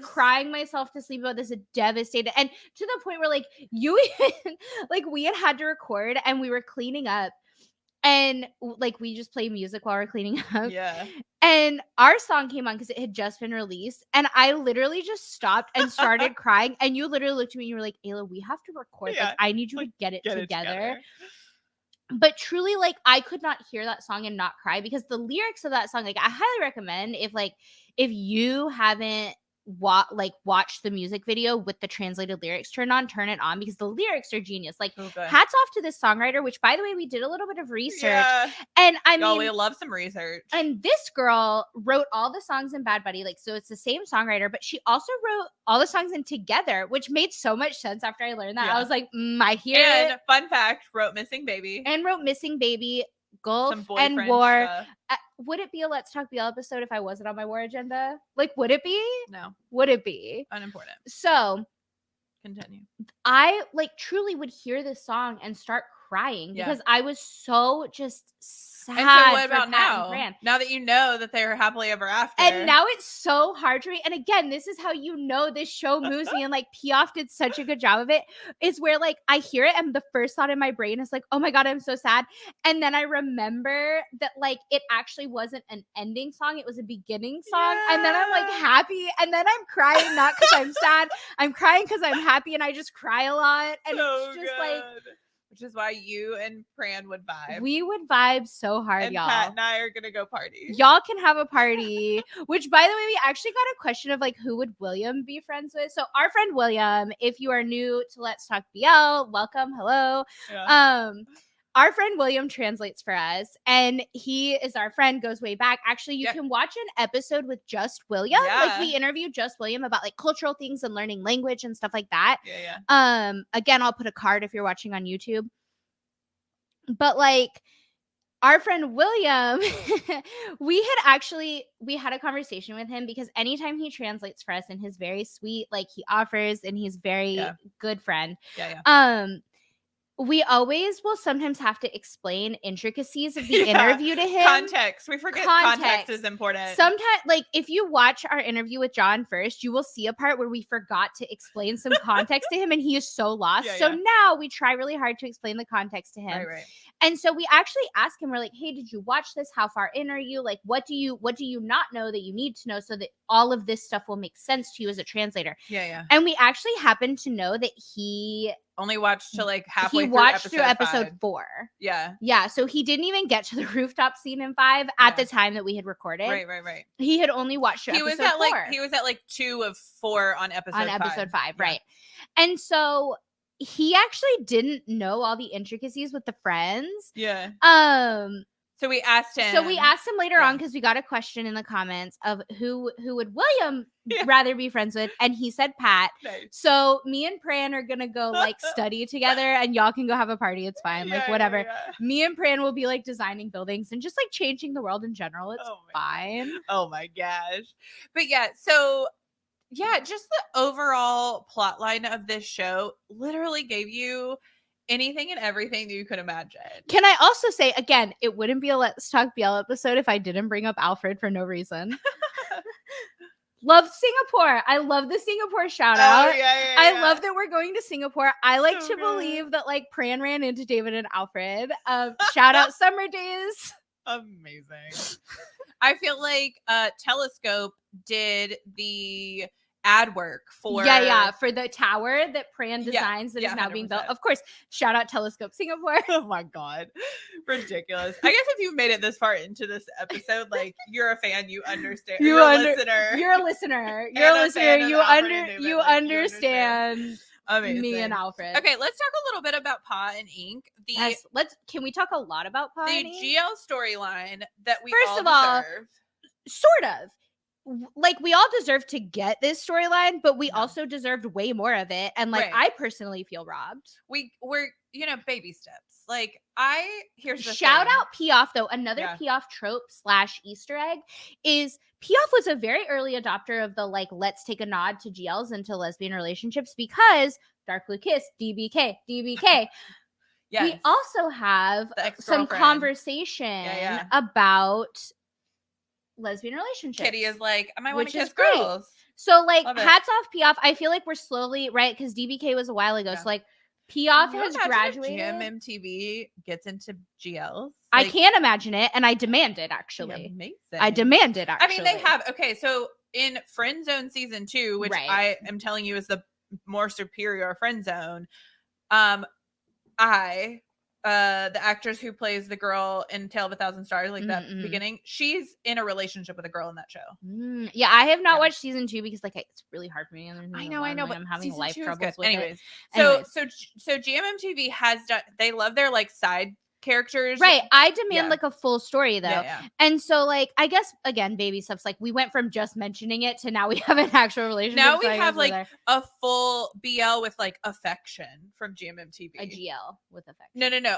crying myself to sleep about this, devastated. And to the point where like you even, like we had to record and we were cleaning up, and like we just play music while we're cleaning up. Yeah. And our song came on because it had just been released. And I literally just stopped and started crying. And you literally looked at me and you were like, Ayla, we have to record. Yeah. Like, I need you to get it together. But truly, like, I could not hear that song and not cry, because the lyrics of that song, like, I highly recommend, if you haven't watched the music video with the translated lyrics turn it on, because the lyrics are genius. Like, hats off to this songwriter, which, by the way, we did a little bit of research. Yeah. And I mean, we love some research. And this girl wrote all the songs in Bad Buddy, like, so it's the same songwriter, but she also wrote all the songs in Together, which made so much sense after I learned that. Yeah. I was like, I hear it. And fun fact, wrote Missing Baby, Gulf and War. Would it be a Let's Talk BL episode if I wasn't on my war agenda? Like, would it be? No. Would it be? Unimportant. So, continue. I like truly would hear this song and start crying because I was so just sad. And so what about now? Now that you know that they're happily ever after. And now it's so hard to read. And again, this is how you know this show moves me. And like Piaf did such a good job of it. Is where like I hear it and the first thought in my brain is like, oh my God, I'm so sad. And then I remember that like it actually wasn't an ending song. It was a beginning song. Yeah. And then I'm like happy. And then I'm crying, not because I'm sad. I'm crying because I'm happy, and I just cry a lot. And so it's just good. Like, which is why you and Pran would vibe. We would vibe so hard, and y'all. Pat and I are gonna go party. Y'all can have a party. Which, by the way, we actually got a question of like, who would William be friends with? So our friend William, if you are new to Let's Talk BL, welcome, hello. Yeah. Our friend William translates for us, and he is our friend, goes way back. Actually, you can watch an episode with just William. Yeah. Like we interviewed just William about like cultural things and learning language and stuff like that. Yeah. Again, I'll put a card if you're watching on YouTube. But like our friend William, we had a conversation with him because anytime he translates for us, and he's very sweet, like he offers, and he's very good friend. Yeah. We always will sometimes have to explain intricacies of the interview to him. Context. We forget context is important. Sometimes, like, if you watch our interview with John first, you will see a part where we forgot to explain some context to him, and he is so lost. So now we try really hard to explain the context to him. Right. And so we actually ask him, we're like, hey, did you watch this? How far in are you? Like, what do you not know that you need to know so that all of this stuff will make sense to you as a translator? Yeah. And we actually happen to know that he only watched to like halfway through episode 4. Yeah. So he didn't even get to the rooftop scene in 5 at the time that we had recorded. Right. He had only watched episode 4. He was at like 2 of 4 on episode 5. Right. And so he actually didn't know all the intricacies with the friends. Yeah. So we asked him. So we asked him later Yeah. on because we got a question in the comments of who would William Yeah. rather be friends with, and he said Pat. Nice. So me and Pran are gonna go like study together, and y'all can go have a party. It's fine, like whatever. Yeah. Me and Pran will be like designing buildings and just like changing the world in general. It's fine. Oh my gosh. But yeah, so yeah, just the overall plot line of this show literally gave you anything and everything that you could imagine. Can I also say, again, it wouldn't be a Let's Talk BL episode if I didn't bring up Alfred for no reason. Love Singapore. I love the Singapore shout out. I love that we're going to Singapore. I like to believe that like Pran ran into David and Alfred. Shout out Summer Days. Amazing. I feel like Telescope did the ad work for for the tower that Pran designs that is now 100%. being built. Of course, shout out Telescope Singapore. Oh my god, ridiculous! I guess if you've made it this far into this episode, like you're a fan, you understand. You're a listener. You're a listener. You're a listener. You understand. Amazing. Me and Alfred. Okay, let's talk a little bit about Pa and Ink. Can we talk a lot about Pa and Ink? The GL storyline that we First of all, sort of. Like we all deserve to get this storyline, but we also deserved way more of it. And like I personally feel robbed. We're baby steps. Like here's the shout thing. out Piaf though. Another Piaf trope / Easter egg is Piaf was a very early adopter of the like let's take a nod to GLs and to lesbian relationships because Dark Blue Kiss, DBK. Yes. We also have some conversation about lesbian relationships. Kitty is like, I might want to kiss girls. So like hats off Piaf. I feel like we're slowly because DBK was a while ago. So like Piaf has graduated. GMMTV gets into GLs. I can't imagine it, and I demand it actually. Amazing. I demand it actually. I mean, they have so in Friend Zone season 2, which I am telling you is the more superior Friend Zone. The actress who plays the girl in Tale of a Thousand Stars, like that beginning, she's in a relationship with a girl in that show. Yeah, I have not watched season 2 because like it's really hard for me. I know, but I'm having life troubles with it. Anyways, so GMMTV has done. They love their like side characters, right? I demand like a full story though, and so like I guess again baby steps. Like we went from just mentioning it to now we have an actual relationship. Now we have like a full BL with like affection from GMMTV. A GL with affection. No.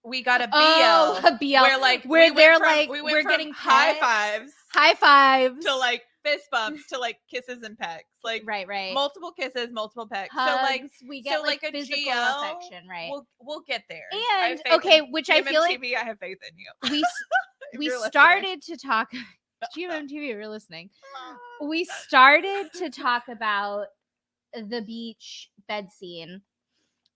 We got a BL. Oh, a BL where like where they're like we're getting high fives to like fist bumps to like kisses and pecks. Like right. Multiple kisses, multiple pecks. Hugs, so like we get like a physical GL, affection, right? We'll get there. And okay, which I feel like I have faith in you. We started to talk GMMTV, you're listening. We started to talk about the beach bed scene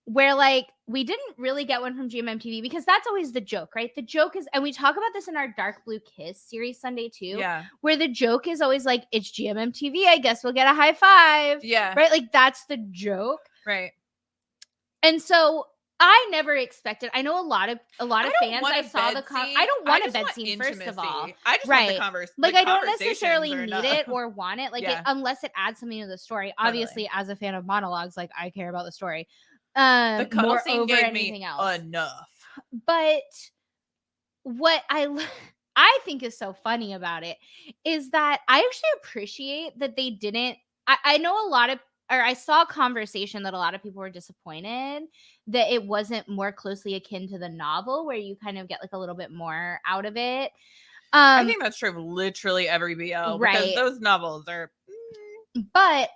where like we didn't really get one from GMMTV because that's always the joke, right? The joke is, and we talk about this in our Dark Blue Kiss series Sunday too, where the joke is always like, it's GMMTV, I guess we'll get a high five. Yeah. Right? Like that's the joke. Right. And so I never expected. I know a lot of fans. I saw the I don't want a bed scene. First of all, I just want the conversation. Like I don't necessarily need it or want it. Like unless it adds something to the story. Obviously, as a fan of monologues, like I care about the story. The cuddle scene gave me enough. But what I think is so funny about it is that I actually appreciate that they didn't. I know I saw a conversation that a lot of people were disappointed that it wasn't more closely akin to the novel where you kind of get like a little bit more out of it. I think that's true of literally every BL, because those novels are. But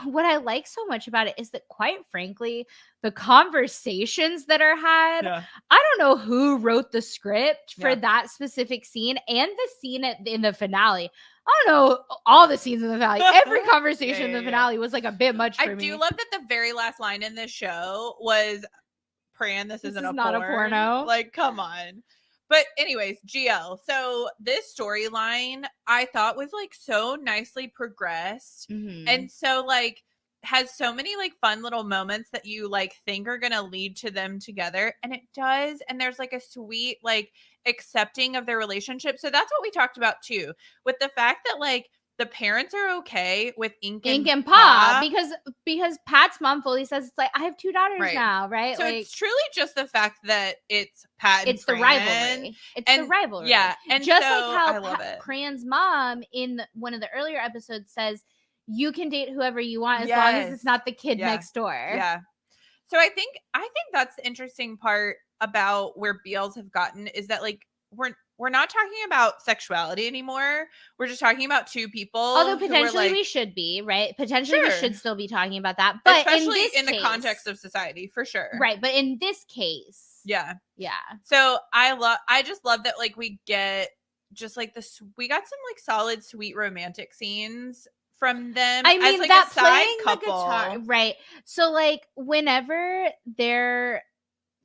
what I like so much about it is that, quite frankly, the conversations that are had, I don't know who wrote the script for that specific scene and the scene in the finale. I don't know all the scenes in the finale. Every conversation in the finale was like a bit much for me. I do love that the very last line in this show was, Pran, this isn't not a porno. Like, come on. But anyways, GL. So this storyline I thought was like so nicely progressed. And so like has so many like fun little moments that you like think are going to lead to them together. And it does. And there's like a sweet like accepting of their relationship. So that's what we talked about too, with the fact that like the parents are okay with Ink Ink and and Pa, Pa. because Pat's mom fully says it's like, I have 2 daughters Right. now, right? So Like, it's truly just the fact that it's Pat and it's the Pran. rivalry. It's the And rivalry. yeah, and Just like so how I love it. Pran's mom in one of the earlier episodes says, you can date whoever you want as long as Yes. it's not the kid Yeah. next door. Yeah. So I think that's the interesting part about where BLs have gotten is that like we're not talking about sexuality anymore. We're just talking about two Although people who are potentially like we should be, right? Potentially we should sure, still be talking about that. But in especially this in the case, context of society, for sure. right, but in this case, Yeah. yeah. So I just love that like we get just like this we got some like solid sweet romantic scenes from them I as mean, like a that side playing the guitar, couple. right? So like whenever they're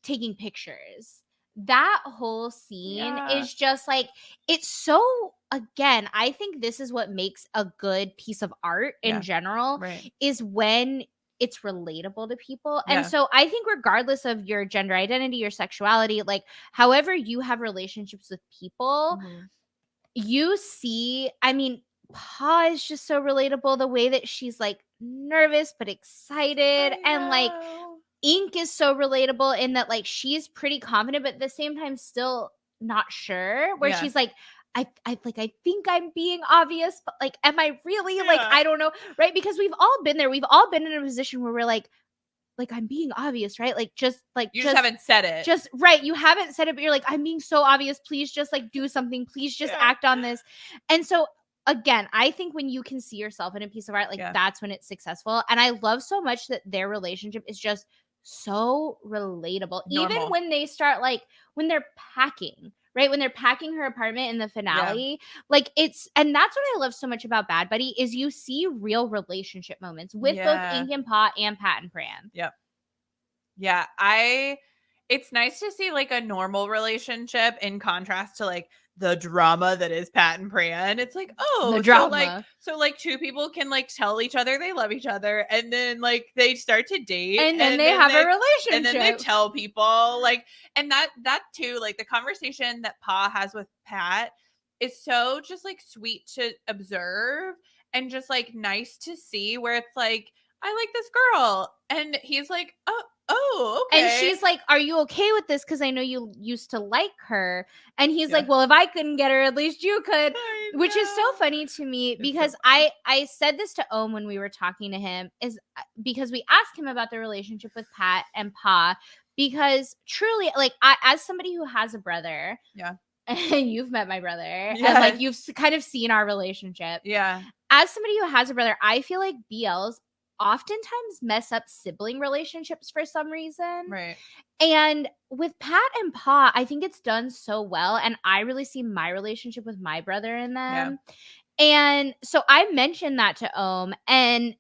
taking pictures, that whole scene Yeah. is just like, it's so, again, I think this is what makes a good piece of art in Yeah. general, Right. is when it's relatable to people. And Yeah. so I think regardless of your gender identity, your sexuality, like however you have relationships with people, Mhm. you see, I mean, Pa is just so relatable, the way that she's like nervous but excited, I and like know. Ink is so relatable in that like she's pretty confident but at the same time still not sure, where Yeah. she's like, I like, I think I'm being obvious, but like, am I really? Like, Yeah. I don't know, right? Because we've all been there. We've all been in a position where we're like, I'm being obvious, right? Like You just haven't said it. just right. You haven't said it, but you're like, I'm being so obvious. Please just like do something. Please just Yeah. act on this. And so again, I think when you can see yourself in a piece of art, like Yeah. that's when it's successful. And I love so much that their relationship is just so relatable. Even Normal. when they start like when they're packing, right? When they're packing her apartment in the finale, like it's, and that's what I love so much about Bad Buddy is you see real relationship moments with both Yeah. Ink and Pa and Pat and Pran. Yep. Yeah. It's nice to see like a normal relationship in contrast to like the drama that is Pat and Pran. It's like, The oh, drama. so like two people can like tell each other they love each other and then like they start to date And then they have a and then they relationship. tell people like and that too, like the conversation that Pa has with Pat is so just like sweet to observe and just like nice to see where it's like, I like this girl. And he's like, oh, And okay. she's like, are you okay with this? Because I know you used to like her. And he's Yeah. like, well, if I couldn't get her, at least you could. I Which is so know. funny to me It's so because funny. I said this to Ohm when we were talking to him, is because we asked him about the relationship with Pat and Pa. Because truly, like, as somebody who has a brother, Yeah. and you've met my brother, and like Yes. you've kind of seen our relationship. Yeah. As somebody who has a brother, I feel like BLs oftentimes mess up sibling relationships for some reason. Right. And with Pat and Pa, I think it's done so well. And I really see my relationship with my brother in them. And so I mentioned that to Ohm, and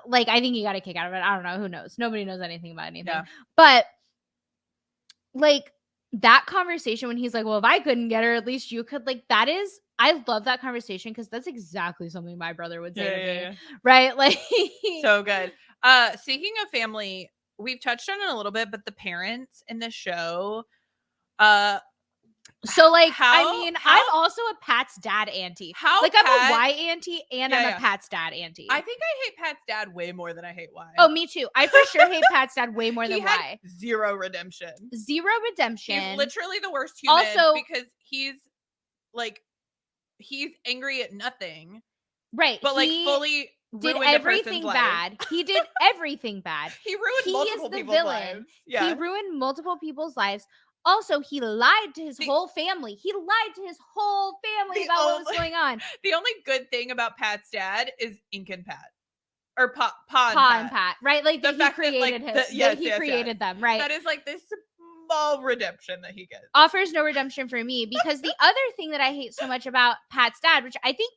like, I think he got a kick out of it. I don't know. Who knows? Nobody knows anything about anything. Yeah. But like that conversation when he's like, well, if I couldn't get her, at least you could, like, that is, I love that conversation because that's exactly something my brother would say to me. Yeah. Right? Like, So good. Speaking of family, we've touched on it a little bit, but the parents in the show, uh, so like, I how mean, how I'm also a Pat's dad auntie. how Like, I'm a Pat Y auntie and I'm a Yeah. Pat's dad auntie. I think I hate Pat's dad way more than I hate Y. Oh, me too. I for sure hate Pat's dad way more He than had Y. zero redemption. Zero redemption. He's literally the worst human Also- because he's angry at nothing, Right. but like He fully did ruined a everything person's life. bad. He did everything bad. He ruined He multiple is the people's villain. lives. Yeah. He ruined multiple people's lives. Also, he lied to his whole family. He lied to his whole family The about what was only- going on. The only good thing about Pat's dad is Ink and Pat. Or Pa and Pat, right? Like The he fact that, created like, him. yes, He created them, right? That is like this small redemption that he gets. Offers no redemption for me because the other thing that I hate so much about Pat's dad, which I think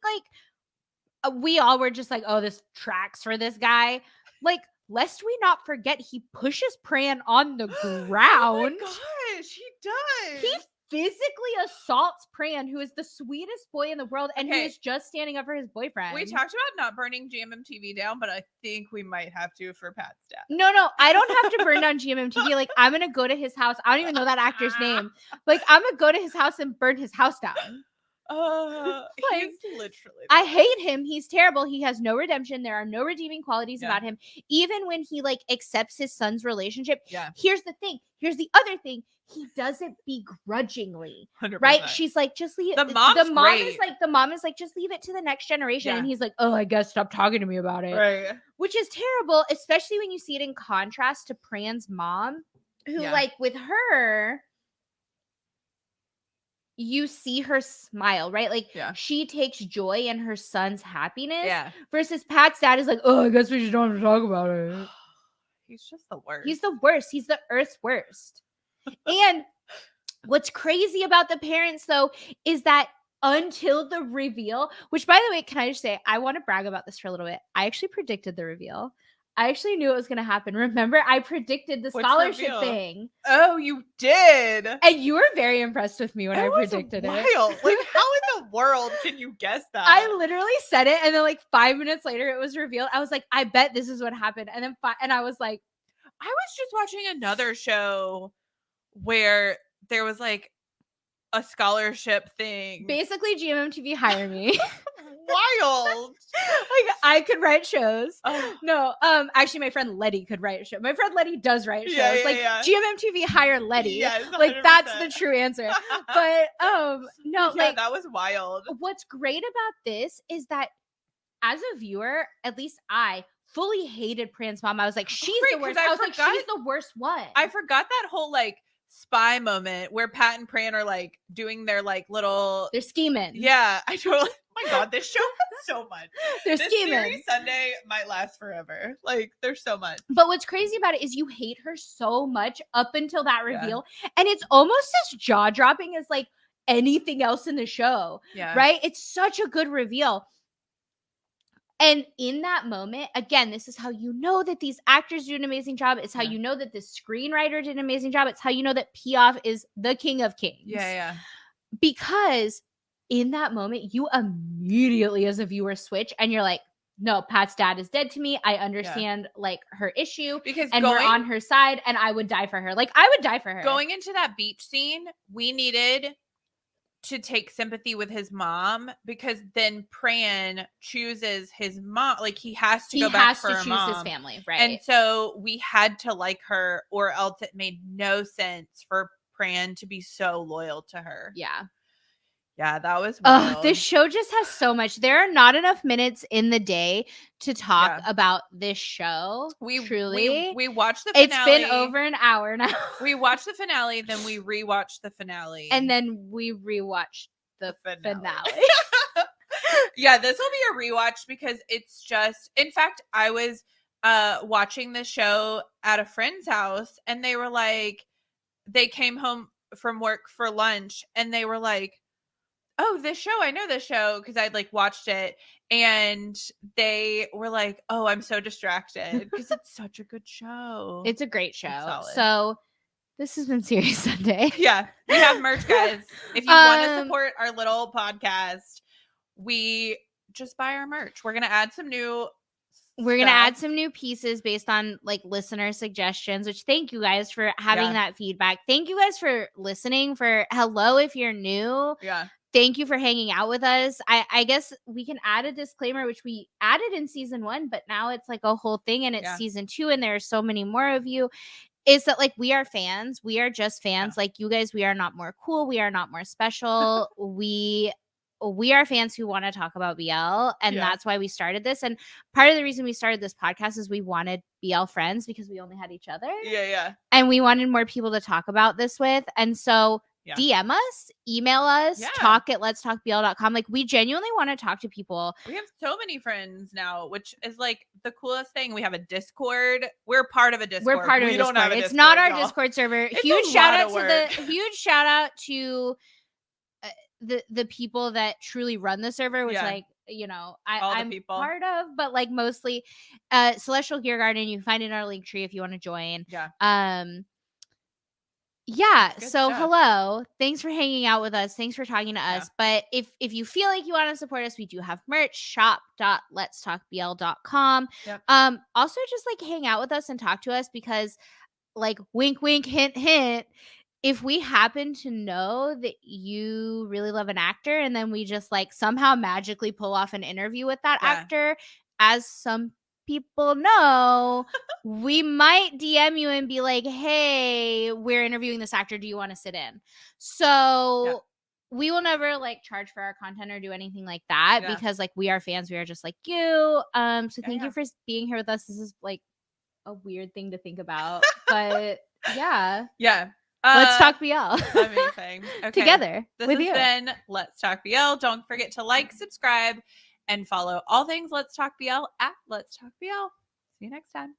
like we all were just like, oh, this tracks for this guy. Like, lest we not forget, he pushes Pran on the ground. Oh my gosh, he does. He physically assaults Pran, who is the sweetest boy in the world and who Okay. is just standing up for his boyfriend. We talked about not burning GMMTV down, but I think we might have to for Pat's dad. No, I don't have to burn down GMMTV. Like, I'm gonna go to his house. I don't even know that actor's name. Like, I'm gonna go to his house and burn his house down. He's Like, literally the I worst. hate him. He's terrible. He has no redemption. There are no redeeming qualities Yeah. about him. Even when he like accepts his son's relationship. Yeah. Here's the thing. Here's the other thing. He does it begrudgingly. 100%. Right? She's like, just leave The mom's the mom great. is like, the mom is like, just leave it to the next generation. Yeah. And he's like, oh, I guess stop talking to me about it. Right. Which is terrible, especially when you see it in contrast to Pran's mom, who Yeah. like with her, you see her smile, right? Like Yeah. she takes joy in her son's happiness. Yeah. Versus Pat's dad is like, oh, I guess we just don't have to talk about it. He's just the worst. He's the worst. He's the earth's worst. And what's crazy about the parents, though, is that until the reveal, which by the way, can I just say, I want to brag about this for a little bit. I actually predicted the reveal. I actually knew it was going to happen. Remember, I predicted the Which scholarship reveal? thing. Oh, you did. And you were very impressed with me when I predicted wild. it. Like, how in the world can you guess that? I literally said it, and then like 5 minutes later, it was revealed. I was like, I bet this is what happened. And then and I was like, I was just watching another show where there was like a scholarship thing. basically, GMMTV hire me. Wild. Like I could write shows. Oh. No, actually, my friend Letty could write a show. My friend Letty does write shows. Yeah, like yeah. GMMTV hire Letty. Yes, like that's 100%. the true answer. But no, yeah, like that was wild. what's great about this is that as a viewer, at least I fully hated Pran's mom. I was like, she's Right, the worst. 'cause I I was like, forgot- she's the worst one. I forgot that whole like spy moment where Pat and Pran are like doing their like little. They're scheming. Yeah, I totally. Oh my god, this show has so much. They're This scheming. series Sunday might last forever. Like, there's so much. But what's crazy about it is you hate her so much up until that Yeah. reveal. And it's almost as jaw-dropping as like anything else in the show. Yeah. Right? It's such a good reveal. And in that moment, again, this is how you know that these actors do an amazing job. It's how Yeah. you know that the screenwriter did an amazing job. It's how you know that Piaf is the king of kings. Yeah. Because in that moment, you immediately, as a viewer, switch and you're like, no, Pat's dad is dead to me. I understand like her issue. Because And we're on her side and I would die for her. Like, I would die for her. Going into that beach scene, we needed to take sympathy with his mom because then Pran chooses his mom. Like, he has to go back for to her choose mom. his family, right? And so we had to like her, or else it made no sense for Pran to be so loyal to her. Yeah. Yeah, that was wild. This show just has so much. There are not enough minutes in the day to talk about this show. We watched the finale. It's been over an hour now. We watched the finale, then we rewatched the finale. And then we rewatched the finale. Yeah, this will be a rewatch because it's just, in fact, I was watching this show at a friend's house and they were like, they came home from work for lunch and they were like, oh, this show, I know this show because I'd like watched it, and they were like, oh, I'm so distracted because it's such a good show. It's a great show. So this has been Series Sunday. Yeah, we have merch, guys. If you want to support our little podcast, we just buy our merch. We're gonna add some new pieces based on like listener suggestions, which thank you guys for having that feedback. Thank you guys for listening. For hello if you're new. Yeah. Thank you for hanging out with us. I guess we can add a disclaimer, which we added in season 1, but now it's like a whole thing and it's season 2 and there are so many more of you. Is that like we are fans. We are just fans. Like you guys, we are not more cool. We are not more special. we are fans who want to talk about BL, and that's why we started this. And part of the reason we started this podcast is we wanted BL friends because we only had each other. Yeah. And we wanted more people to talk about this with. And so DM us, email us, talk at letstalkbl.com. Like we genuinely want to talk to people. We have so many friends now, which is like the coolest thing. We have a Discord. We're part of a Discord. We're part of a Discord. It's Discord, not our y'all. Discord server. It's Huge a shout lot out of to work. huge shout out to the people that truly run the server, which like, you know, I'm part of, but like mostly Celestial Gear Garden. You can find it in our link tree if you want to join. So stuff. Hello, thanks for hanging out with us, thanks for talking to us. But if you feel like you want to support us, we do have merch, shop.letstalkbl.com. Also just like hang out with us and talk to us because like wink wink hint hint, if we happen to know that you really love an actor and then we just like somehow magically pull off an interview with that Yeah. actor, as some people know, we might DM you and be like, "Hey, we're interviewing this actor. Do you want to sit in?" Yeah. So we will never like charge for our content or do anything like that Yeah. because like we are fans. We are just like you. So Yeah, thank yeah. you for being here with us. This is like a weird thing to think about, but yeah. Yeah. Let's talk BL Amazing. Okay. together This with has you. been Let's Talk BL. Don't forget to like, subscribe, and follow all things Let's Talk BL at Let's Talk BL. See you next time.